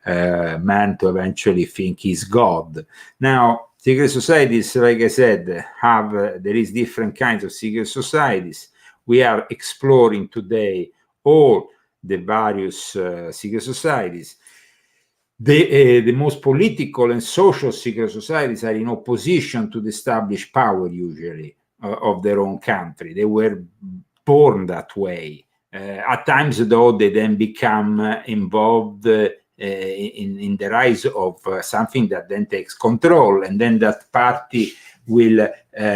man to eventually think he's God. Now, secret societies, like I said, there is different kinds of secret societies. We are exploring today all the various secret societies. The most political and social secret societies are in opposition to the established power, usually, of their own country. They were born that way. At times, though, they then become involved in the rise of something that then takes control, and then that party will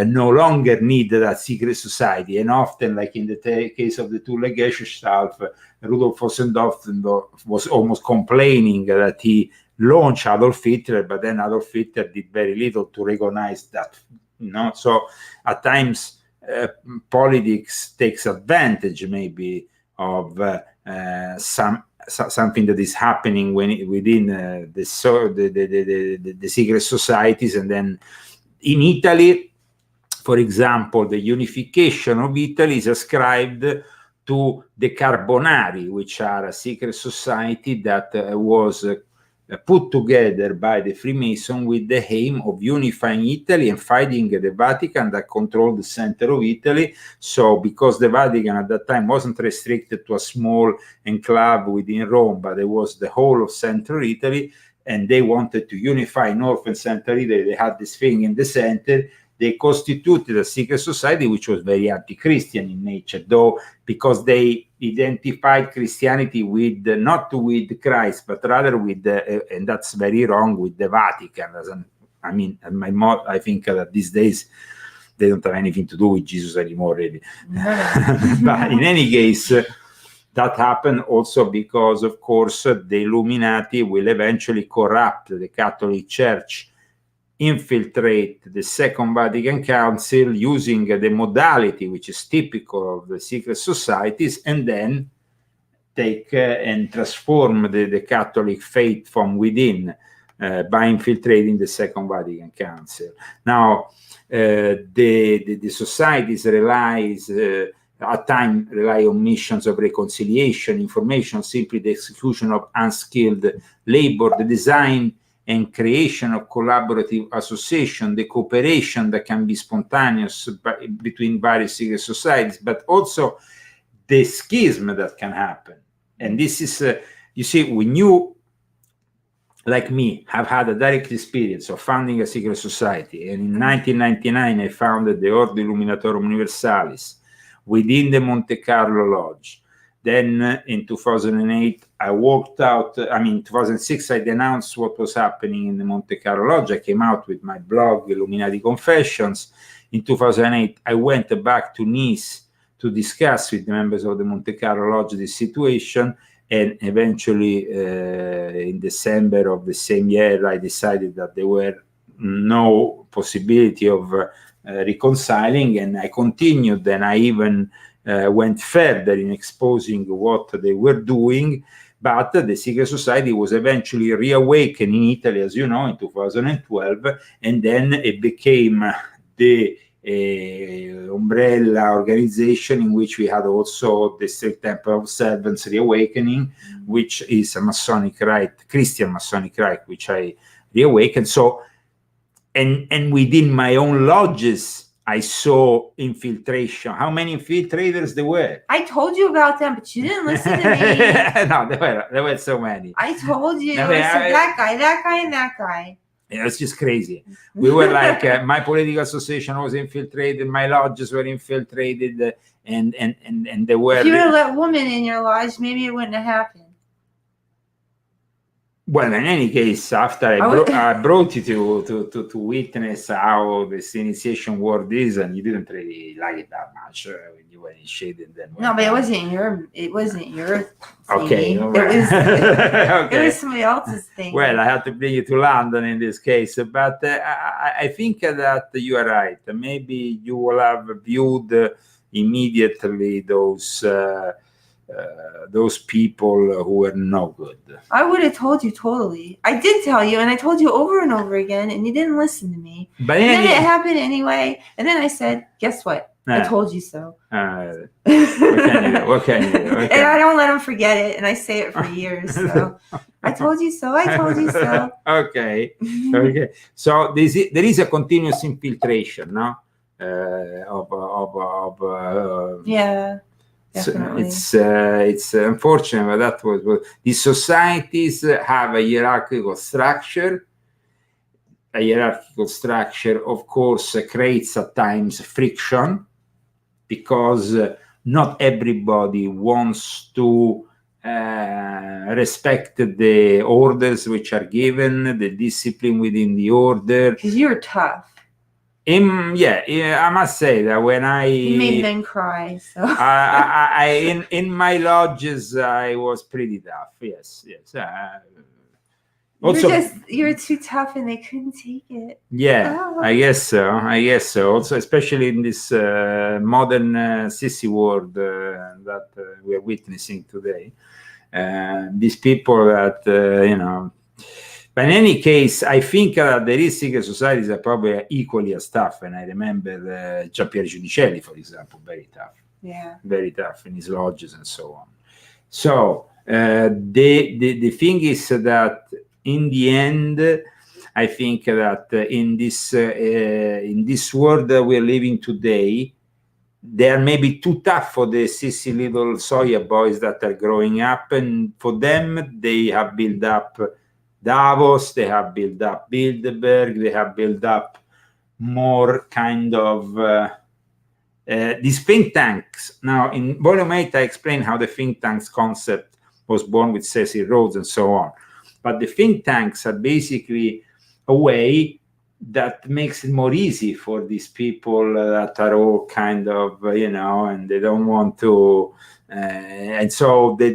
no longer need that secret society. And often, like in the case of the two-legged Gestalt, Rudolf Ossendorf was almost complaining that he launched Adolf Hitler, but then Adolf Hitler did very little to recognize that. So at times, politics takes advantage maybe of something that is happening within the secret societies. And then in Italy, for example, the unification of Italy is ascribed to the Carbonari, which are a secret society that was put together by the Freemason with the aim of unifying Italy and fighting the Vatican that controlled the center of Italy. So because the Vatican at that time wasn't restricted to a small enclave within Rome, but it was the whole of central Italy, and they wanted to unify North and Central Italy, they had this thing in the center. They constituted a secret society which was very anti-Christian in nature, though, because they identified Christianity with not with Christ, but rather with and that's very wrong, with the Vatican. I think that these days they don't have anything to do with Jesus anymore, really. But in any case, that happened also because, of course, the Illuminati will eventually corrupt the Catholic Church, infiltrate the Second Vatican Council using the modality which is typical of the secret societies, and then take and transform the Catholic faith from within by infiltrating the Second Vatican Council. Now, the societies at times rely on missions of reconciliation, information, simply the execution of unskilled labor, the design and creation of collaborative association, the cooperation that can be spontaneous between various secret societies, but also the schism that can happen. And this is, you see, when you, like me, have had a direct experience of founding a secret society, and in 1999 I founded the Ordo Illuminatorum Universalis within the Monte Carlo Lodge. Then in 2008, I walked out. In 2006, I denounced what was happening in the Monte Carlo Lodge. I came out with my blog, Illuminati Confessions. In 2008, I went back to Nice to discuss with the members of the Monte Carlo Lodge the situation. And eventually, in December of the same year, I decided that there were no possibility of reconciling. And I continued, and I even went further in exposing what they were doing, but the secret society was eventually reawakened in Italy, as you know, in 2012, and then it became the umbrella organization in which we had also the Strict Temple of Servants reawakening, which is a Masonic rite, Christian Masonic rite, which I reawakened. So, and within my own lodges, I saw infiltration. How many infiltrators there were? I told you about them, but you didn't listen to me. No, there were so many. I told you. I mean, I said that guy, and that guy. Yeah, it's just crazy. We were like, my political association was infiltrated, my lodges were infiltrated, and there were. If you would have let women in your lodge, maybe it wouldn't have happened. Well, in any case, after I brought you to witness how this initiation word is, and you didn't really like it that much when you were initiated. Then no, but it wasn't your. Okay, thing. Okay. It was somebody else's thing. Well, I had to bring you to London in this case, but I think that you are right. Maybe you will have viewed immediately those people who were no good. I would have told you totally. I did tell you, and I told you over and over again, and you didn't listen to me. But then it happened anyway, and then I said, "Guess what? I told you so." What can you do? And I don't let them forget it, and I say it for years. So I told you so. I told you so. Okay. So there is a continuous infiltration, no? Yeah. Definitely. So it's unfortunate, but that was the societies have a hierarchical structure. A hierarchical structure, of course, creates at times friction because not everybody wants to respect the orders which are given, the discipline within the order. Because you're tough. I must say that when you made men cry. So in my lodges, I was pretty tough. Yes. Also, you were too tough, and they couldn't take it. Yeah, oh. I guess so. Also, especially in this modern sissy world that we are witnessing today, these people that But in any case, I think that the real secret societies are probably equally as tough. And I remember Giampiero Giudicelli, for example, very tough. Yeah. Very tough in his lodges and so on. So the thing is that in the end, I think that in this world that we're living today, they are maybe too tough for the sissy little soya boys that are growing up. And for them, they have built up Davos, they have built up Bilderberg, they have built up more kind of these think tanks. Now, in Volume 8, I explained how the think tanks concept was born with Cecil Rhodes and so on. But the think tanks are basically a way that makes it more easy for these people that are all kind of, and they don't want to... and so they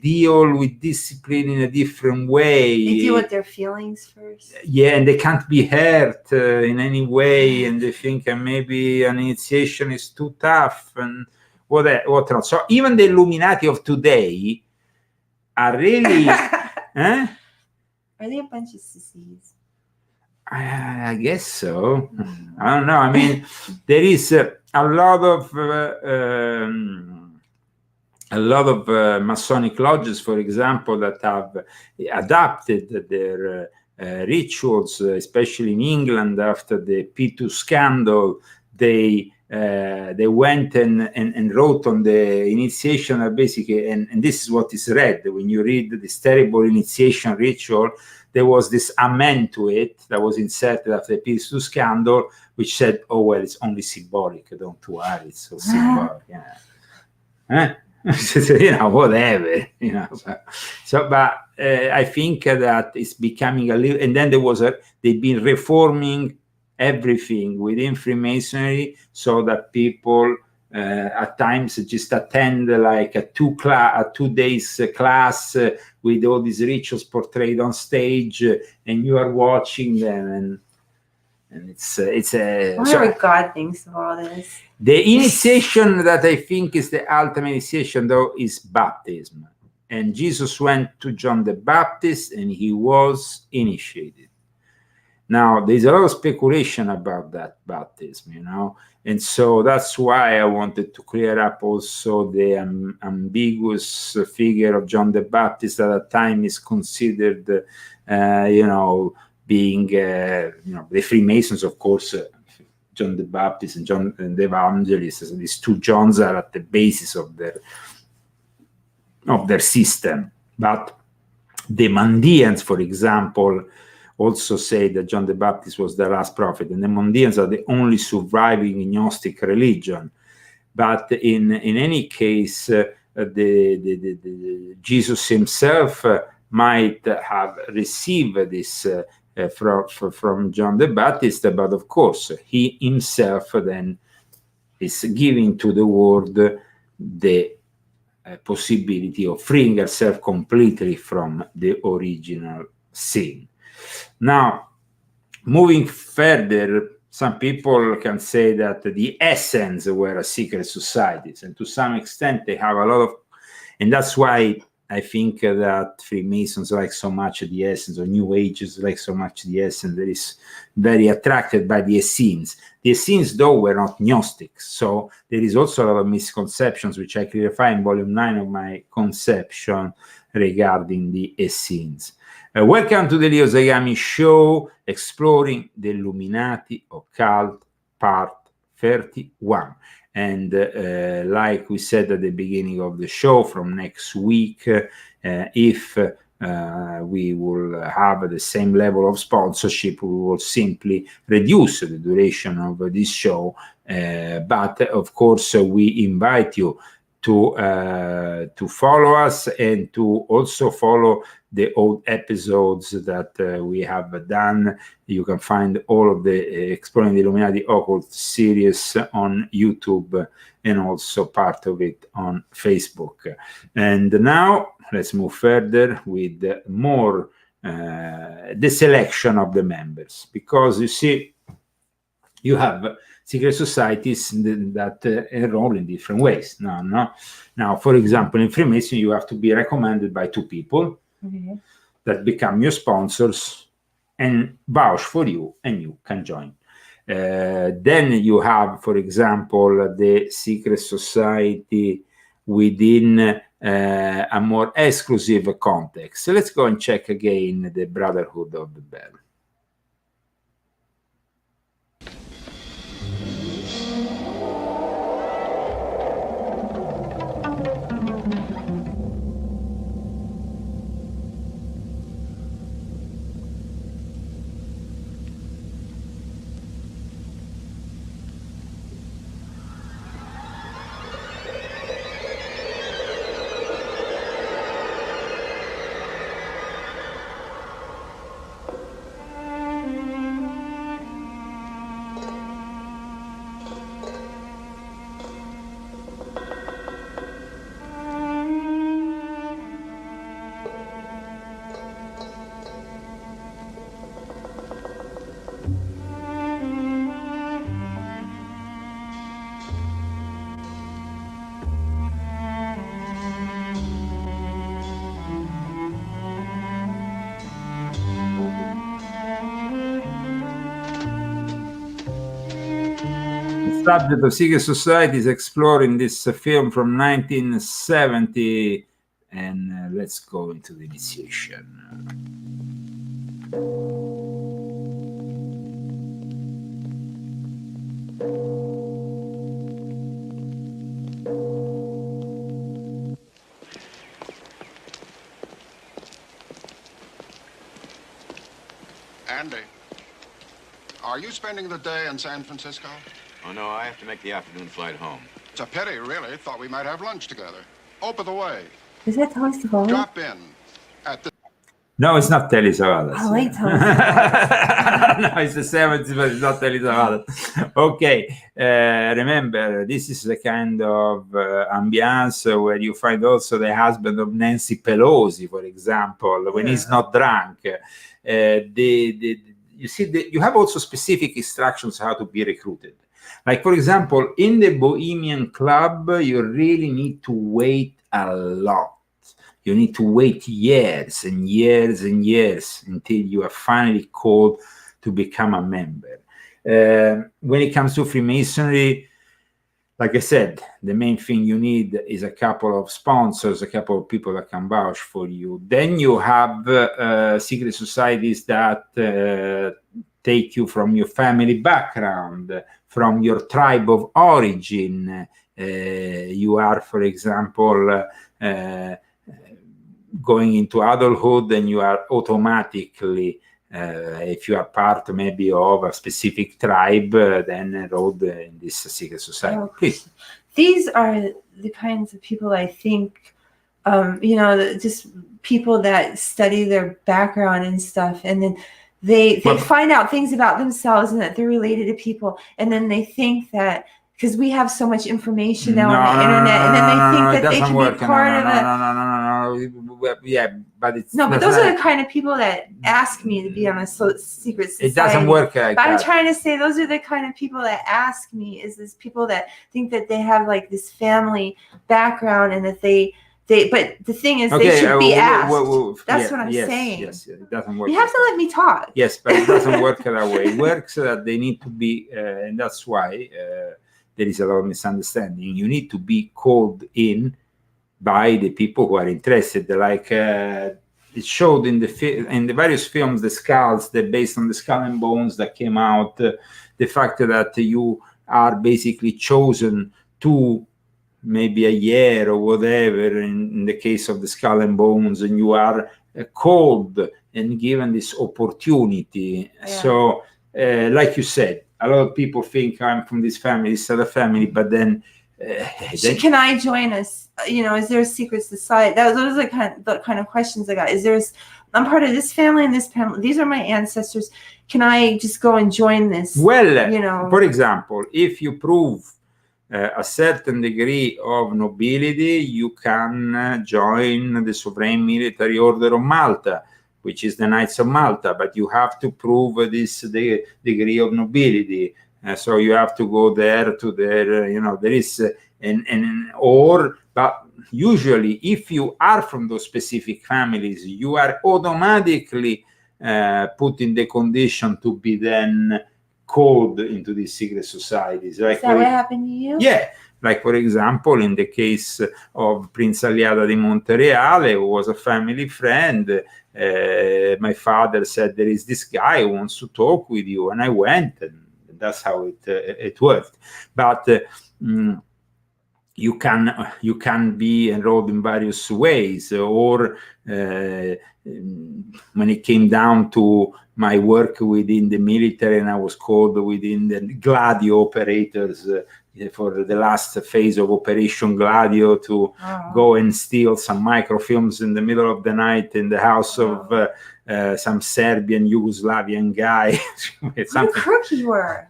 deal with discipline in a different way. They deal with their feelings first. Yeah, and they can't be hurt in any way, and they think maybe an initiation is too tough and what not. So even the Illuminati of today are really... Are they a bunch of sissies? I guess so. I don't know. I mean, there is a lot of Masonic lodges, for example, that have adapted their rituals, especially in England after the P2 scandal. They went and wrote on the initiation, basically, and this is what is read. When you read this terrible initiation ritual, there was this amen to it that was inserted after the P2 scandal, which said, "Oh, well, it's only symbolic. Don't worry, it's so symbolic." Whatever, So, but I think that it's becoming a little, and then they've been reforming everything within Freemasonry so that people at times just attend like a 2 days class with all these rituals portrayed on stage, and you are watching them, and it's a... I wonder what God thinks of all this. The initiation that I think is the ultimate initiation, though, is baptism. And Jesus went to John the Baptist, and he was initiated. Now, there's a lot of speculation about that baptism, and so that's why I wanted to clear up also the ambiguous figure of John the Baptist that at time is considered, being, the Freemasons, of course, John the Baptist and John the Evangelist. So these two Johns are at the basis of their system. But the Mandeans, for example, also say that John the Baptist was the last prophet, and the Mandeans are the only surviving Gnostic religion. But in any case, the Jesus himself might have received this from John the Baptist, but of course he himself then is giving to the world the possibility of freeing herself completely from the original sin. Now, moving further, some people can say that the Essence were secret societies, and to some extent they have a lot of, and that's why I think that Freemasons like so much the Essence, or New Ages like so much the Essence. That is very attracted by the Essenes. The Essenes, though, were not Gnostics, so there is also a lot of misconceptions, which I clarify in volume 9 of my conception regarding the Essenes. Welcome to the Leo Zagami Show, exploring the Illuminati Occult, part 31. And like we said at the beginning of the show, from next week, if we will have the same level of sponsorship, we will simply reduce the duration of this show. But of course, we invite you to follow us and to also follow the old episodes that we have done. You can find all of the Exploring the Illuminati Occult series on YouTube, and also part of it on Facebook. And now let's move further with more the selection of the members, because you see, you have secret societies that enroll in different ways. Now, for example, in Freemason, you have to be recommended by two people that become your sponsors and vouch for you, and you can join. Then you have, for example, the secret society within a more exclusive context. So let's go and check again the Brotherhood of the Bell. Subject of secret societies exploring this film from 1970, and let's go into the initiation. Andy, are you spending the day in San Francisco? Oh, no, I have to make the afternoon flight home. It's a pity, really. Thought we might have lunch together. Oh, by the way, Is that Tony Savoy? drop in at the... No, it's not Telly Savalas. I like Tony Savoy. No, it's the 70s, but it's not Telly Savalas. Okay, remember, this is the kind of ambiance where you find also the husband of Nancy Pelosi, for example, when he's not drunk. You see, you have also specific instructions how to be recruited. Like, for example, in the Bohemian Club, you really need to wait a lot. You need to wait years and years and years until you are finally called to become a member. When it comes to Freemasonry, like I said, the main thing you need is a couple of sponsors, a couple of people that can vouch for you. Then you have secret societies that take you from your family background, from your tribe of origin. You are, for example, going into adulthood, and you are automatically, if you are part maybe of a specific tribe, then enrolled in this secret society. Oh, please. These are the kinds of people I think, just people that study their background and stuff, and then they find out things about themselves and that they're related to people, and then they think that because we have so much information now on the internet, and then they think that they can be part of it. Yeah, but it's no, but those are the kind of people that ask me to be on a secret society. It doesn't work like but that. I'm trying to say those are the kind of people that ask me, is this people that think that they have like this family background, and that but the thing is, they should be asked. That's what I'm saying. Yes, it doesn't work. You have to let me talk. Yes, but it doesn't work that way. It works that they need to be, and that's why there is a lot of misunderstanding. You need to be called in by the people who are interested. Like it showed in the various films, the skulls, that based on the Skull and Bones that came out, the fact that you are basically chosen to maybe a year or whatever, in the case of the Skull and Bones, and you are called and given this opportunity. Yeah. So, like you said, a lot of people think I'm from this family, this other family, but then can I join us? Is there a secret society? Those are the kind of questions I got. I'm part of this family and this family. These are my ancestors. Can I just go and join this? Well, for example, if you prove a certain degree of nobility, you can join the Supreme Military Order of Malta, which is the Knights of Malta, but you have to prove this degree of nobility. So you have to go there to their, there is, but usually if you are from those specific families, you are automatically put in the condition to be then called into these secret societies. Like, is that what happened to you? Yeah. Like, for example, in the case of Prince Aliada di Montereale, who was a family friend, my father said, there is this guy who wants to talk with you. And I went, and that's how it worked. But you can be enrolled in various ways, or when it came down to my work within the military, and I was called within the Gladio operators for the last phase of Operation Gladio to go and steal some microfilms in the middle of the night in the house of some Serbian Yugoslavian guy. What a crook you were.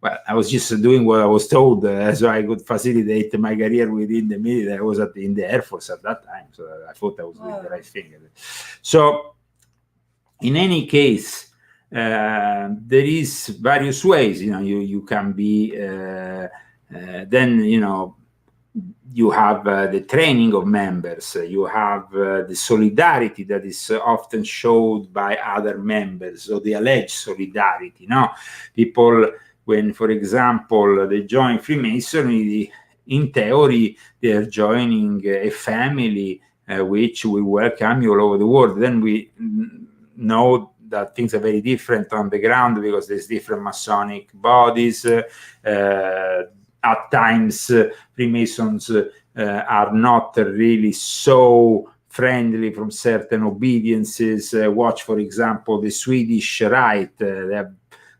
Well, I was just doing what I was told, so I could facilitate my career within the military. I was in the Air Force at that time, so I thought I was doing the right thing. So, in any case, there is various ways. You can be then. You have the training of members. You have the solidarity that is often showed by other members, or the alleged solidarity. People. When, for example, they join Freemasonry, in theory, they are joining a family which will welcome you all over the world. Then we know that things are very different on the ground, because there's different Masonic bodies. At times, Freemasons are not really so friendly from certain obediences. Watch, for example, the Swedish Rite.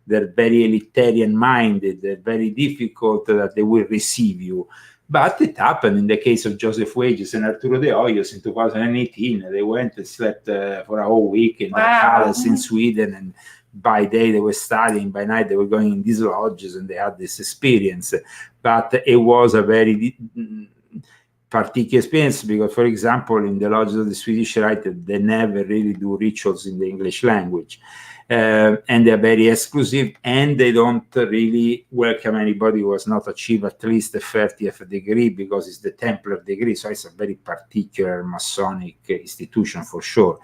They're very elitarian-minded. They're very difficult that they will receive you. But it happened in the case of Joseph Wages and Arturo de Hoyos in 2018. They went and slept for a whole week in a palace in Sweden, and by day they were studying, by night they were going in these lodges, and they had this experience. But it was a very particular experience, because, for example, in the lodges of the Swedish Rite, they never really do rituals in the English language. And they're very exclusive, and they don't really welcome anybody who has not achieved at least the 30th degree, because it's the Templar degree. So it's a very particular Masonic institution for sure.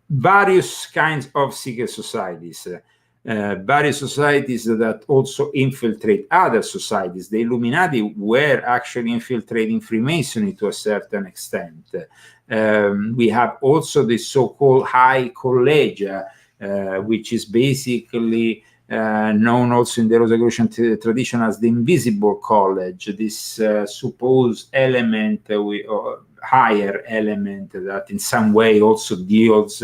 Various kinds of secret societies. Various societies that also infiltrate other societies. The Illuminati were actually infiltrating Freemasonry to a certain extent. We have also the so-called high collegia, which is basically known also in the Rosicrucian tradition as the invisible college, this supposed element, higher element that in some way also deals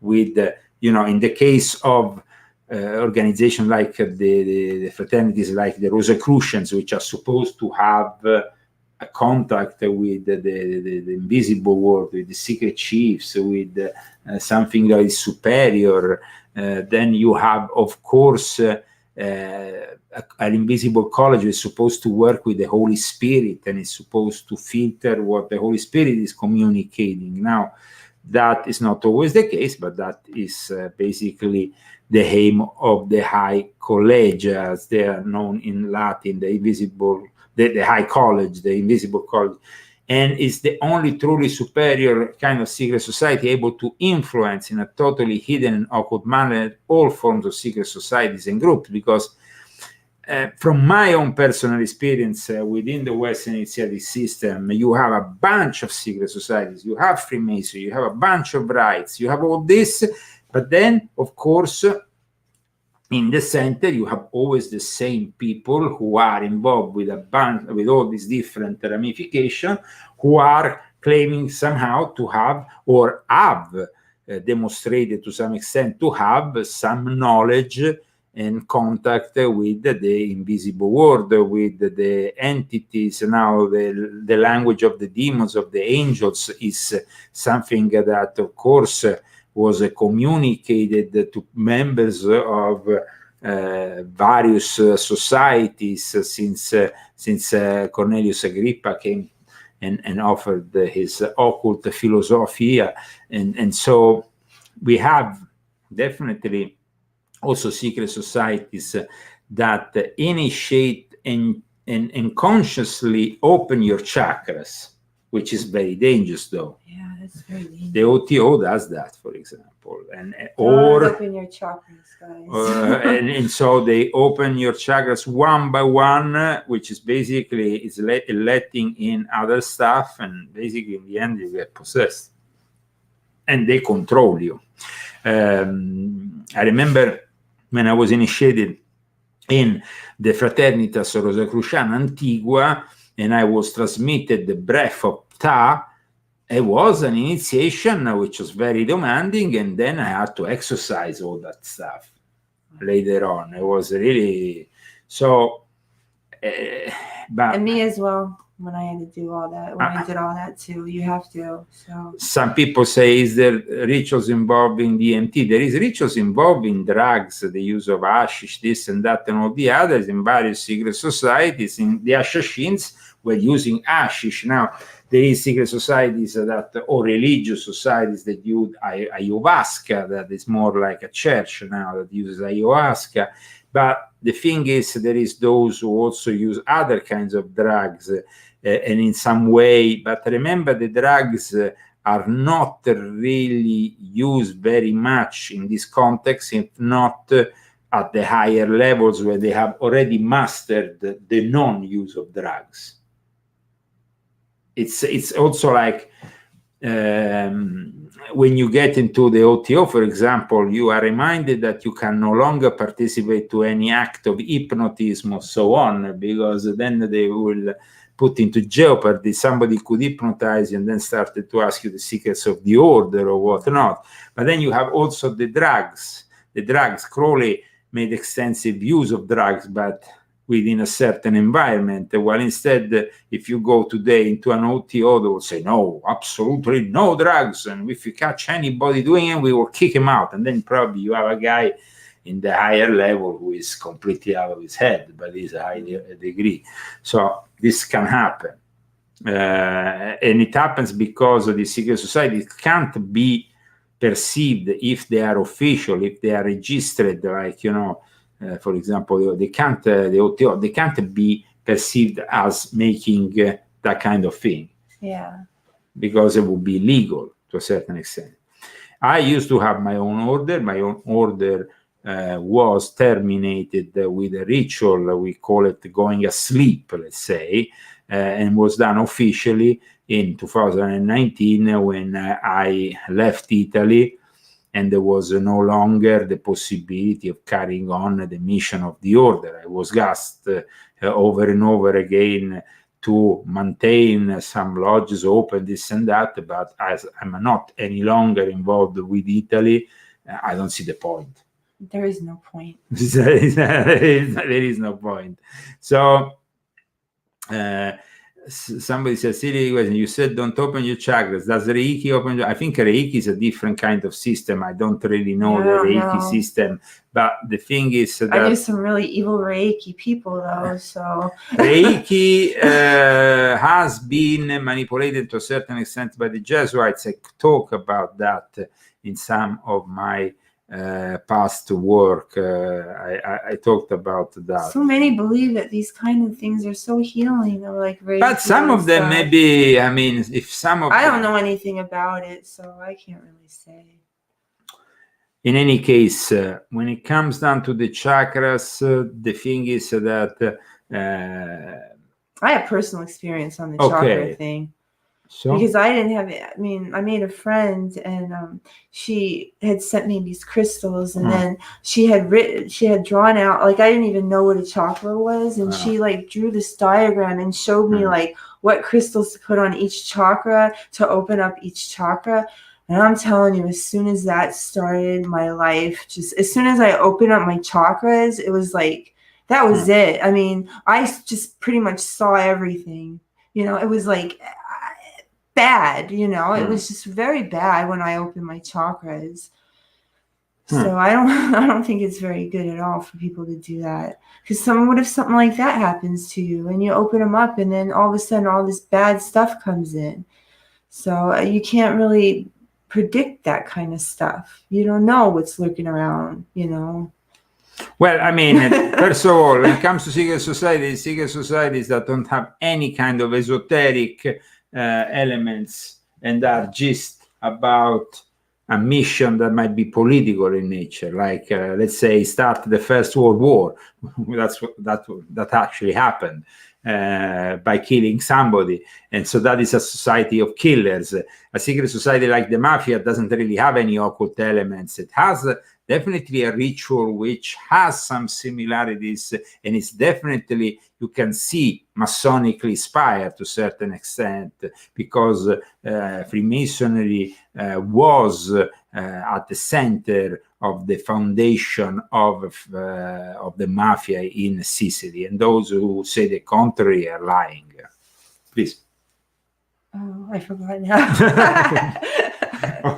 with, in the case of organizations like the fraternities like the Rosicrucians, which are supposed to have a contact with the invisible world, with the secret chiefs, with something that is superior. Then you have, of course, an invisible college is supposed to work with the Holy Spirit and is supposed to filter what the Holy Spirit is communicating. Now, that is not always the case, but that is basically the aim of the High College, as they are known in Latin, the High College, the Invisible College, and is the only truly superior kind of secret society able to influence in a totally hidden and occult manner all forms of secret societies and groups. Because from my own personal experience within the Western initiative system, you have a bunch of secret societies, you have Freemasonry, you have a bunch of rites, you have all this, but then, of course, in the center, you have always the same people who are involved with with all these different ramifications, who are claiming somehow to have, or have demonstrated to some extent to have some knowledge and contact with the invisible world, with the entities. Now, the language of the demons, of the angels, is something that, of course, was communicated to members of various societies since Cornelius Agrippa came and offered his occult philosophy. And so we have definitely also secret societies that initiate and consciously open your chakras, which is very dangerous, though. Yeah, that's very dangerous. The OTO does that, for example, or open your chakras, guys. and so they open your chakras one by one, which is basically is letting in other stuff, and basically in the end you get possessed, and they control you. I remember when I was initiated in the Fraternitas Rosicruciana Antigua, and I was transmitted the breath of Ta. It was an initiation which was very demanding, and then I had to exercise all that stuff later on. It was really so. But and me as well. When I had to do all that, when I did all that too, you have to. So some people say, is there rituals involving DMT? There is rituals involving drugs, the use of hashish, this and that, and all the others in various secret societies. In the Assassins were using hashish. Now, there is secret societies or religious societies that use ayahuasca, that is more like a church now that uses ayahuasca. But the thing is, there is those who also use other kinds of drugs, and in some way, but remember, the drugs are not really used very much in this context, if not at the higher levels where they have already mastered the non-use of drugs. It's also like when you get into the OTO, for example, you are reminded that you can no longer participate to any act of hypnotism or so on, because then they will put into jeopardy. Somebody could hypnotize you and then started to ask you the secrets of the order or whatnot. But then you have also the drugs. The drugs, Crowley made extensive use of drugs, but within a certain environment, while instead, if you go today into an OTO, they will say, no, absolutely no drugs, and if you catch anybody doing it, we will kick him out. And then probably you have a guy in the higher level who is completely out of his head, but is a high degree. So this can happen. And it happens because of the secret society. It can't be perceived if they are official, if they are registered, like, for example, they can't be perceived as making that kind of thing. Yeah. Because it would be illegal to a certain extent. I used to have my own order. My own order was terminated with a ritual. We call it going asleep, let's say, and was done officially in 2019 when I left Italy and there was no longer the possibility of carrying on the mission of the order. I was asked over and over again to maintain some lodges open, this and that, but as I'm not any longer involved with Italy, I don't see the point. There is no point. There is no point. So somebody said, silly question, you said don't open your chakras. Does Reiki open I think Reiki is a different kind of system. I don't really know the Reiki system, but the thing is that I knew some really evil Reiki people though, so Reiki has been manipulated to a certain extent by the Jesuits. I talk about that in some of my past work. I talked about that. So many believe that these kind of things are so healing, or like Reiki, but some of them maybe, I mean, if some of I don't know anything about it, so I can't really say. In any case, when it comes down to the chakras, the thing is that I have personal experience on the chakra thing. So? Because I didn't have it. I mean, I made a friend, and she had sent me these crystals, and then she had drawn out, like, I didn't even know what a chakra was, and she like drew this diagram and showed me like what crystals to put on each chakra to open up each chakra. And I'm telling you, as soon as that started, my life, just as soon as I opened up my chakras, it was like, that was it. I mean, I just pretty much saw everything. You know, it was like bad, you know, it was just very bad when I opened my chakras. So I don't think it's very good at all for people to do that. Because what if something like that happens to you and you open them up and then all of a sudden all this bad stuff comes in? So you can't really predict that kind of stuff. You don't know what's lurking around, you know. Well, I mean, first of all, when it comes to secret societies that don't have any kind of esoteric elements and are just about a mission that might be political in nature, like let's say start the First World War. That actually happened by killing somebody, and so that is a society of killers. A secret society like the mafia doesn't really have any occult elements. It has definitely a ritual which has some similarities, and it's definitely, you can see, Masonically inspired to a certain extent, because Freemasonry was at the center of the foundation of the mafia in Sicily, and those who say the contrary are lying. Please. Oh, I forgot now.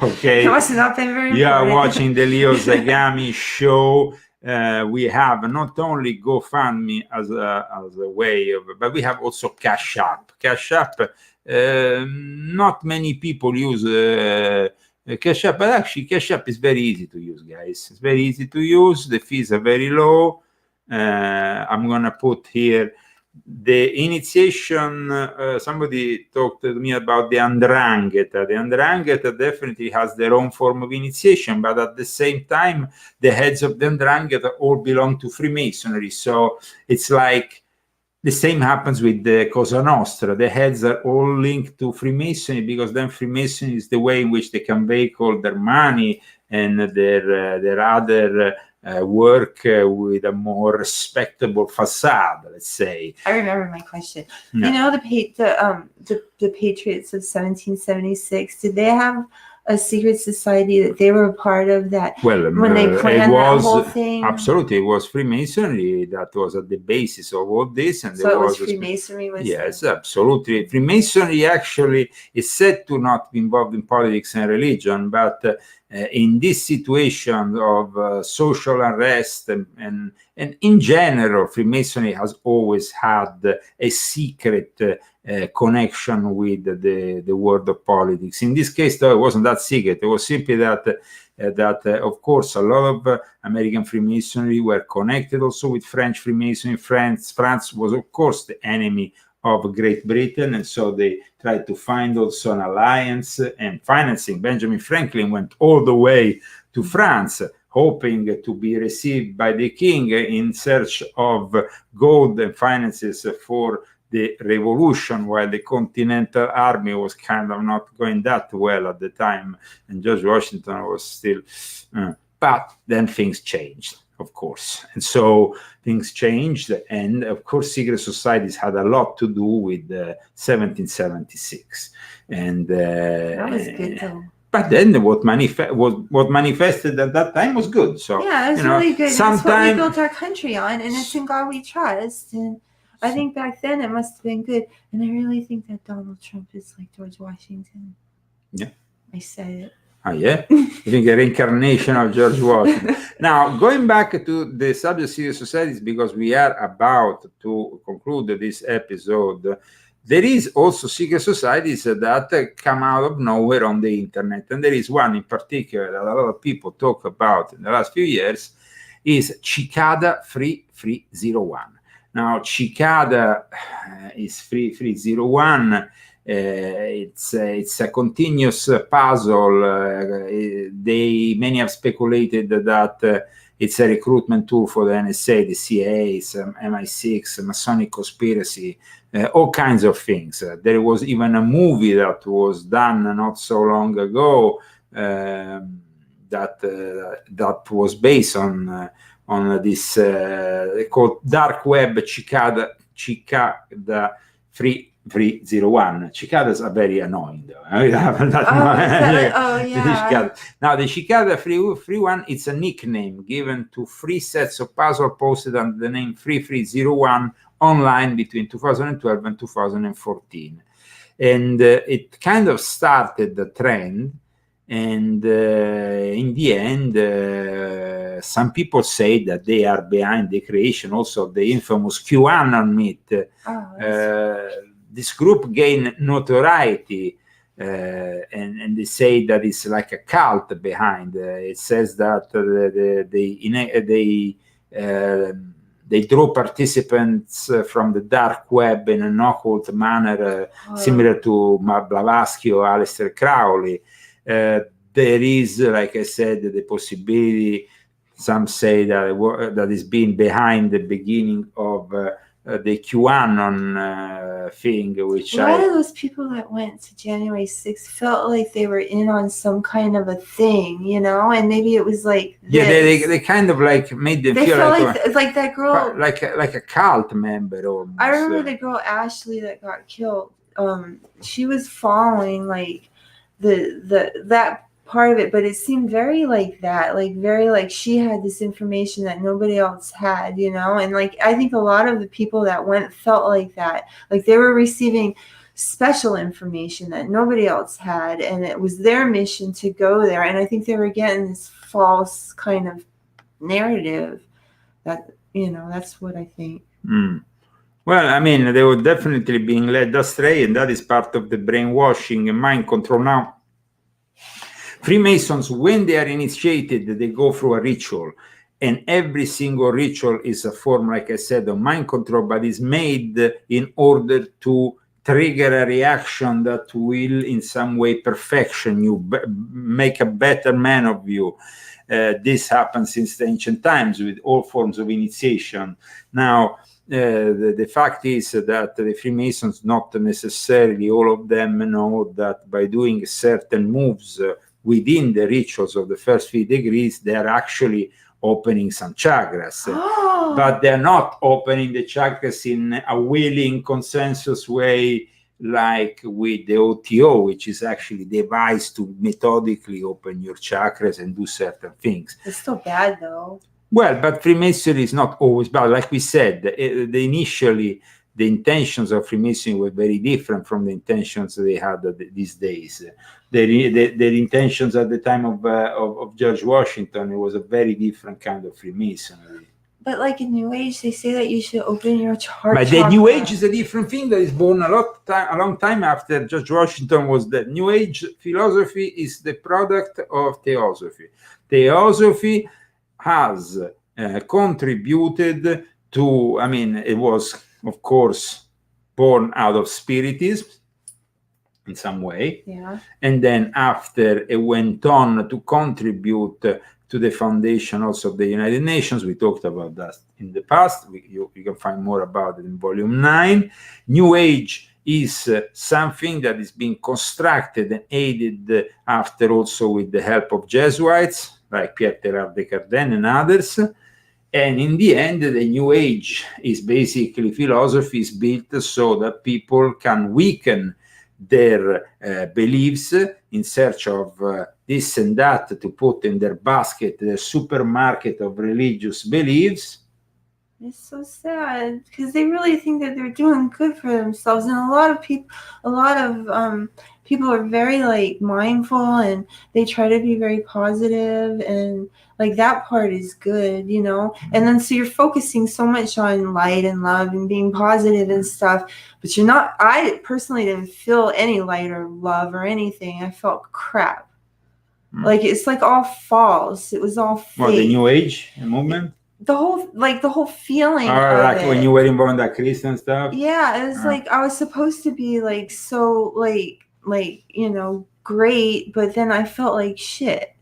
Okay. It must not been very important. You are watching the Leo Zagami show. We have not only GoFundMe as a way of, but we have also Cash App. Cash App, not many people use Cash App, but actually Cash App is very easy to use, guys. It's very easy to use. The fees are very low. I'm gonna put here the initiation. Somebody talked to me about the 'Ndrangheta. The 'Ndrangheta definitely has their own form of initiation, but at the same time, the heads of the 'Ndrangheta all belong to Freemasonry. So it's like the same happens with the Cosa Nostra. The heads are all linked to Freemasonry, because then Freemasonry is the way in which they can vehicle their money and their other work with a more respectable facade, let's say. I remember my question. Yeah. You know, the Patriots of 1776, did they have a secret society that they were a part of, that when they planned that whole thing? Absolutely, it was Freemasonry that was at the basis of all this. And so it was Freemasonry? Yes, absolutely. Freemasonry actually is said to not be involved in politics and religion, but in this situation of social unrest and in general, Freemasonry has always had a secret connection with the world of politics. In this case, though, it wasn't that secret. It was simply that of course, a lot of American Freemasonry were connected also with French Freemasonry. France was, of course, the enemy of Great Britain, and so they tried to find also an alliance and financing. Benjamin Franklin went all the way to France, hoping to be received by the king in search of gold and finances for the revolution, while the Continental Army was kind of not going that well at the time, and George Washington was still, but then things changed, of course. And so things changed, and of course secret societies had a lot to do with 1776. And That was good though. but then what manifested at that time was good. So yeah, it's really good. That's what we built our country on, and it's in God we trust. And I think back then it must have been good. And I really think that Donald Trump is like George Washington. Yeah. I said it. Oh, yeah? You think a reincarnation of George Washington. Now, going back to the subject secret societies, because we are about to conclude this episode, there is also secret societies that come out of nowhere on the internet. And there is one in particular that a lot of people talk about in the last few years, is Cicada 3301. Now, Cicada is 3301. It's a continuous puzzle. Many have speculated that it's a recruitment tool for the NSA, the CIA, some MI6, Masonic conspiracy, all kinds of things. There was even a movie that was done not so long ago that was based on this called Dark Web Cicada 3301. Cicadas are very annoying though. Yeah. Now the Cicada 331, it's a nickname given to 3 sets of puzzle posted under the name 3301 online between 2012 and 2014. And it kind of started the trend. And in the end, some people say that they are behind the creation also of the infamous QAnon myth. This group gained notoriety, and they say that it's like a cult behind. It says that they draw participants from the dark web in an occult manner, similar to Blavatsky or Aleister Crowley. There is, like I said, the possibility, some say that is being behind the beginning of the QAnon thing, which a lot of those people that went to January 6th felt like they were in on some kind of a thing, you know, and maybe it was like this. Yeah, they kind of like made them they feel felt like that girl, like a cult member almost. I remember the girl Ashley that got killed. She was following like that part of it, but it seemed very like that, like very like she had this information that nobody else had, you know. And like I think a lot of the people that went felt like that, like they were receiving special information that nobody else had, and it was their mission to go there. And I think they were getting this false kind of narrative that, you know, that's what I think. Well, I mean, they were definitely being led astray, and that is part of the brainwashing and mind control. Now, Freemasons, when they are initiated, they go through a ritual, and every single ritual is a form, like I said, of mind control, but is made in order to trigger a reaction that will in some way perfection you, make a better man of you. This happens since the ancient times with all forms of initiation. Now, the fact is that the Freemasons, not necessarily all of them, know that by doing certain moves within the rituals of the first 3 degrees, they are actually opening some chakras. But they're not opening the chakras in a willing consensus way like with the OTO, which is actually devised to methodically open your chakras and do certain things. It's still bad though. Well, but Freemasonry is not always bad. Like we said, initially, the intentions of Freemasonry were very different from the intentions they had these days. The intentions at the time of George Washington, it was a very different kind of Freemasonry. But like in New Age, they say that you should open your heart. But the New Age is a different thing that is born a long time after George Washington was dead. New Age philosophy is the product of Theosophy. Theosophy has contributed to, I mean, it was, of course, born out of Spiritism in some way. Yeah. And then after it went on to contribute to the foundation also of the United Nations. We talked about that in the past. You can find more about it in volume 9. New Age is something that is being constructed and aided after also with the help of Jesuits like Pierre Teilhard de Chardin and others. And in the end, the New Age is basically philosophy is built so that people can weaken their beliefs in search of this and that to put in their basket, the supermarket of religious beliefs. It's so sad because they really think that they're doing good for themselves, and a lot of people are very like mindful, and they try to be very positive, and like that part is good, you know. And then so you're focusing so much on light and love and being positive and stuff, but you're not. I personally didn't feel any light or love or anything. I felt crap. Like it's like all false. It was all fake. What, the New Age movement? The whole feeling of like it. When you were involved in that Christian stuff? Yeah, it was like I was supposed to be like so like you know, great, but then I felt like shit.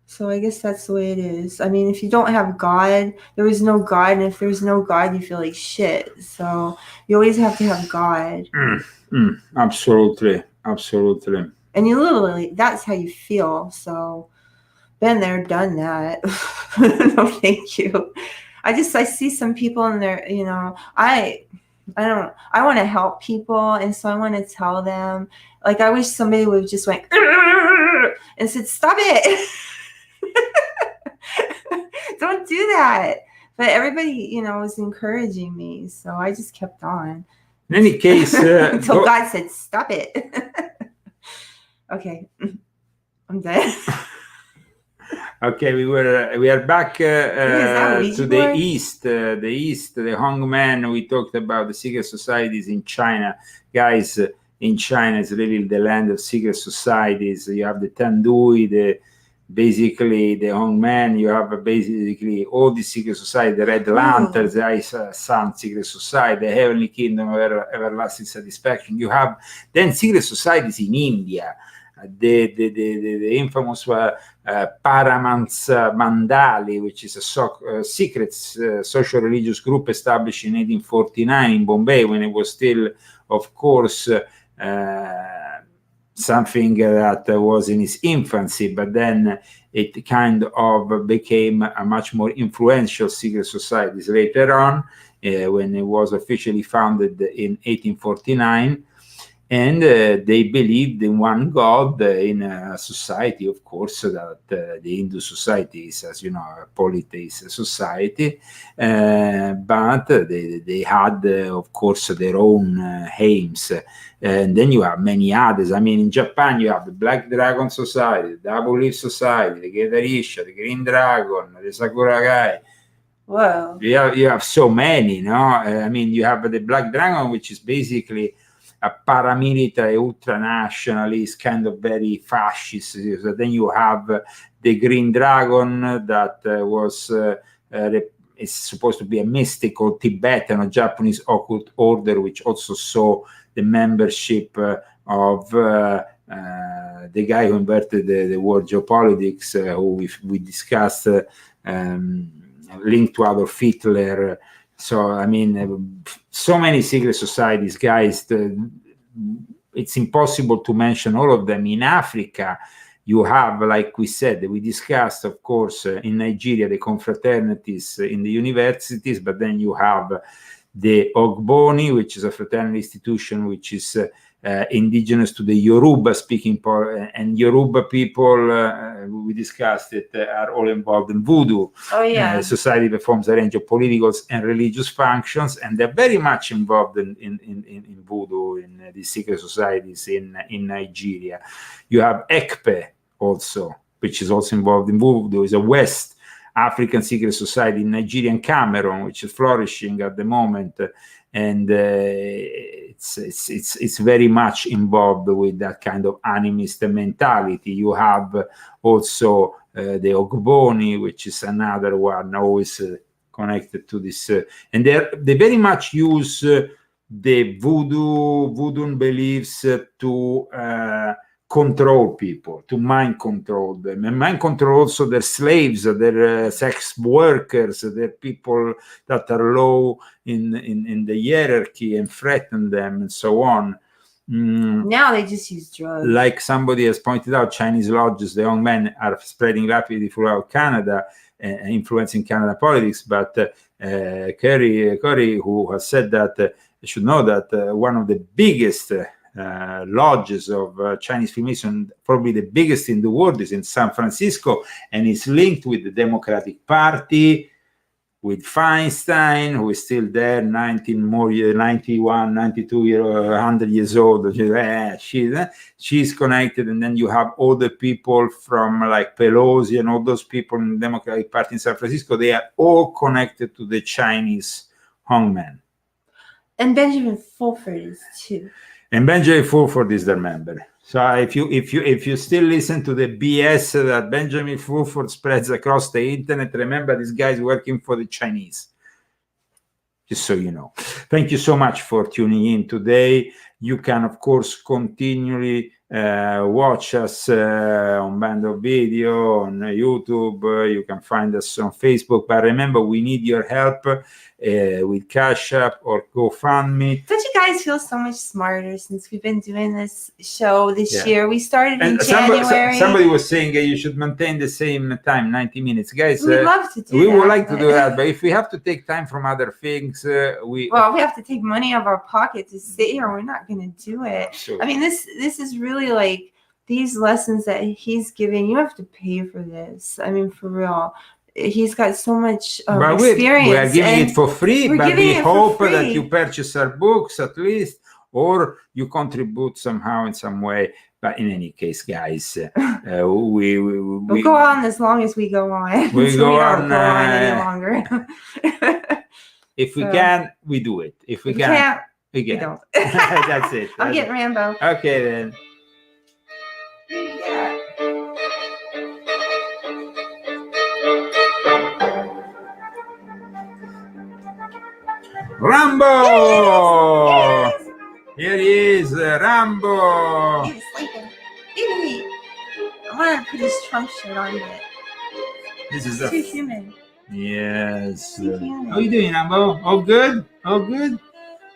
So I guess that's the way it is. I mean, if you don't have God, there is no God, and if there's no God, you feel like shit. So you always have to have God. Absolutely. And you literally, that's how you feel. So been there, done that. No, thank you. I see some people in there, you know, I want to help people, and so I want to tell them, like, I wish somebody would just went and said, stop it. Don't do that. But everybody, you know, was encouraging me, so I just kept on. In any case, until God said, stop it. Okay, I'm dead. Okay, we are back to the east. The Hongman. We talked about the secret societies in China, guys. In China, it's really the land of secret societies. You have the Tandui, basically the Hongman. You have basically all the secret society, the Red Lanterns, the Sun Secret Society, the Heavenly Kingdom of Everlasting Satisfaction. You have then secret societies in India. The infamous Paramants Mandali, which is a secret social religious group established in 1849 in Bombay, when it was still, of course, something that was in its infancy, but then it kind of became a much more influential secret society later on, when it was officially founded in 1849. And they believed in one God in a society, of course, that the Hindu society is, as you know, a polytheist society. But they had, of course, their own aims. And then you have many others. I mean, in Japan, you have the Black Dragon Society, the Double Leaf Society, the Getarisha, the Green Dragon, the Sakuragai. Wow. You have so many, no? I mean, you have the Black Dragon, which is basically a paramilitary, ultranationalist, kind of very fascist. So then you have the Green Dragon that was is supposed to be a mystical Tibetan or Japanese occult order, which also saw the membership of the guy who invented the word geopolitics, who we discussed, linked to Adolf Hitler. So, I mean, so many secret societies, guys. It's impossible to mention all of them. In Africa, you have, like we said, we discussed, of course, in Nigeria, the confraternities in the universities, but then you have the Ogboni, which is a fraternal institution which is indigenous to the Yoruba speaking part, and Yoruba people, we discussed it, are all involved in voodoo. Oh yeah. Society performs a range of political and religious functions, and they're very much involved in voodoo, in these secret societies in Nigeria. You have ECPE also, which is also involved in voodoo. It's a West African secret society in Nigeria and Cameroon, which is flourishing at the moment, and it's very much involved with that kind of animist mentality. You have also the Ogboni, which is another one always connected to this, and they very much use the voodoo beliefs to control people, to mind control them, and mind control also their slaves, their sex workers, their people that are low in the hierarchy, and threaten them and so on. Now they just use drugs. Like somebody has pointed out, Chinese lodges, the young men are spreading rapidly throughout Canada, influencing Canada politics. But Curry, who has said that, should know that one of the biggest lodges of Chinese Freemason, probably the biggest in the world, is in San Francisco, and is linked with the Democratic Party, with Feinstein, who is still there, 91, 92 100 years old. She's connected. And then you have all the people from like Pelosi and all those people in the Democratic Party in San Francisco. They are all connected to the Chinese hangman. And Benjamin Fulford is too. And Benjamin Fulford is their member. So if you still listen to the BS that Benjamin Fulford spreads across the internet, remember this guy is working for the Chinese. Just so you know. Thank you so much for tuning in today. You can, of course, continually watch us on Band of Video, on YouTube. You can find us on Facebook. But remember, we need your help with Cash App or GoFundMe. Don't you guys feel so much smarter since we've been doing this show this year? We started in January. Somebody was saying you should maintain the same time, 90 minutes. Guys, we'd love to do we that, would like to do that, but if we have to take time from other things, we have to take money out of our pocket to sit here. We're not going to do it. Sure. I mean, this is really like these lessons that he's giving. You have to pay for this. I mean, for real. He's got so much experience. We are giving it for free, but we hope that you purchase our books at least, or you contribute somehow in some way. But in any case, guys, we'll go on as long as we go on. We go on any longer. If we can, we do it. If we can't, we don't. That's it. I'm getting Rambo. Okay, then. Rambo! Here he is, Rambo! He's sleeping. I want to put his trunk shirt on yet. This is too humid. Yes. How are you doing, Rambo? All good? All good?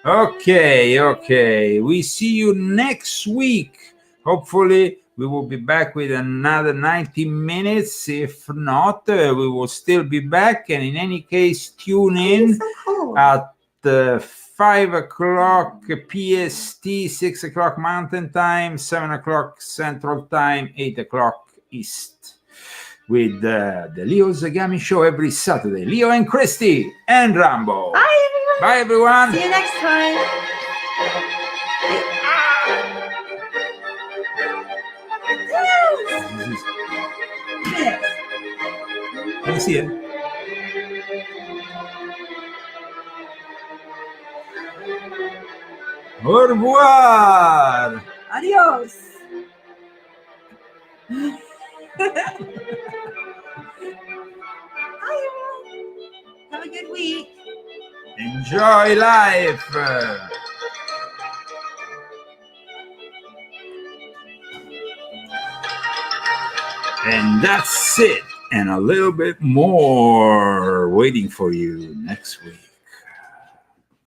Okay. We see you next week. Hopefully, we will be back with another 90 minutes. If not, we will still be back. And in any case, tune in at 5 o'clock PST, 6 o'clock Mountain Time, 7 o'clock Central Time, 8 o'clock East, with the Leo Zagami Show every Saturday. Leo and Christy and Rambo. Bye, everyone. Bye, everyone. See you next time. Let me see it. Au revoir. Adios. Have a good week. Enjoy life. And that's it. And a little bit more waiting for you next week.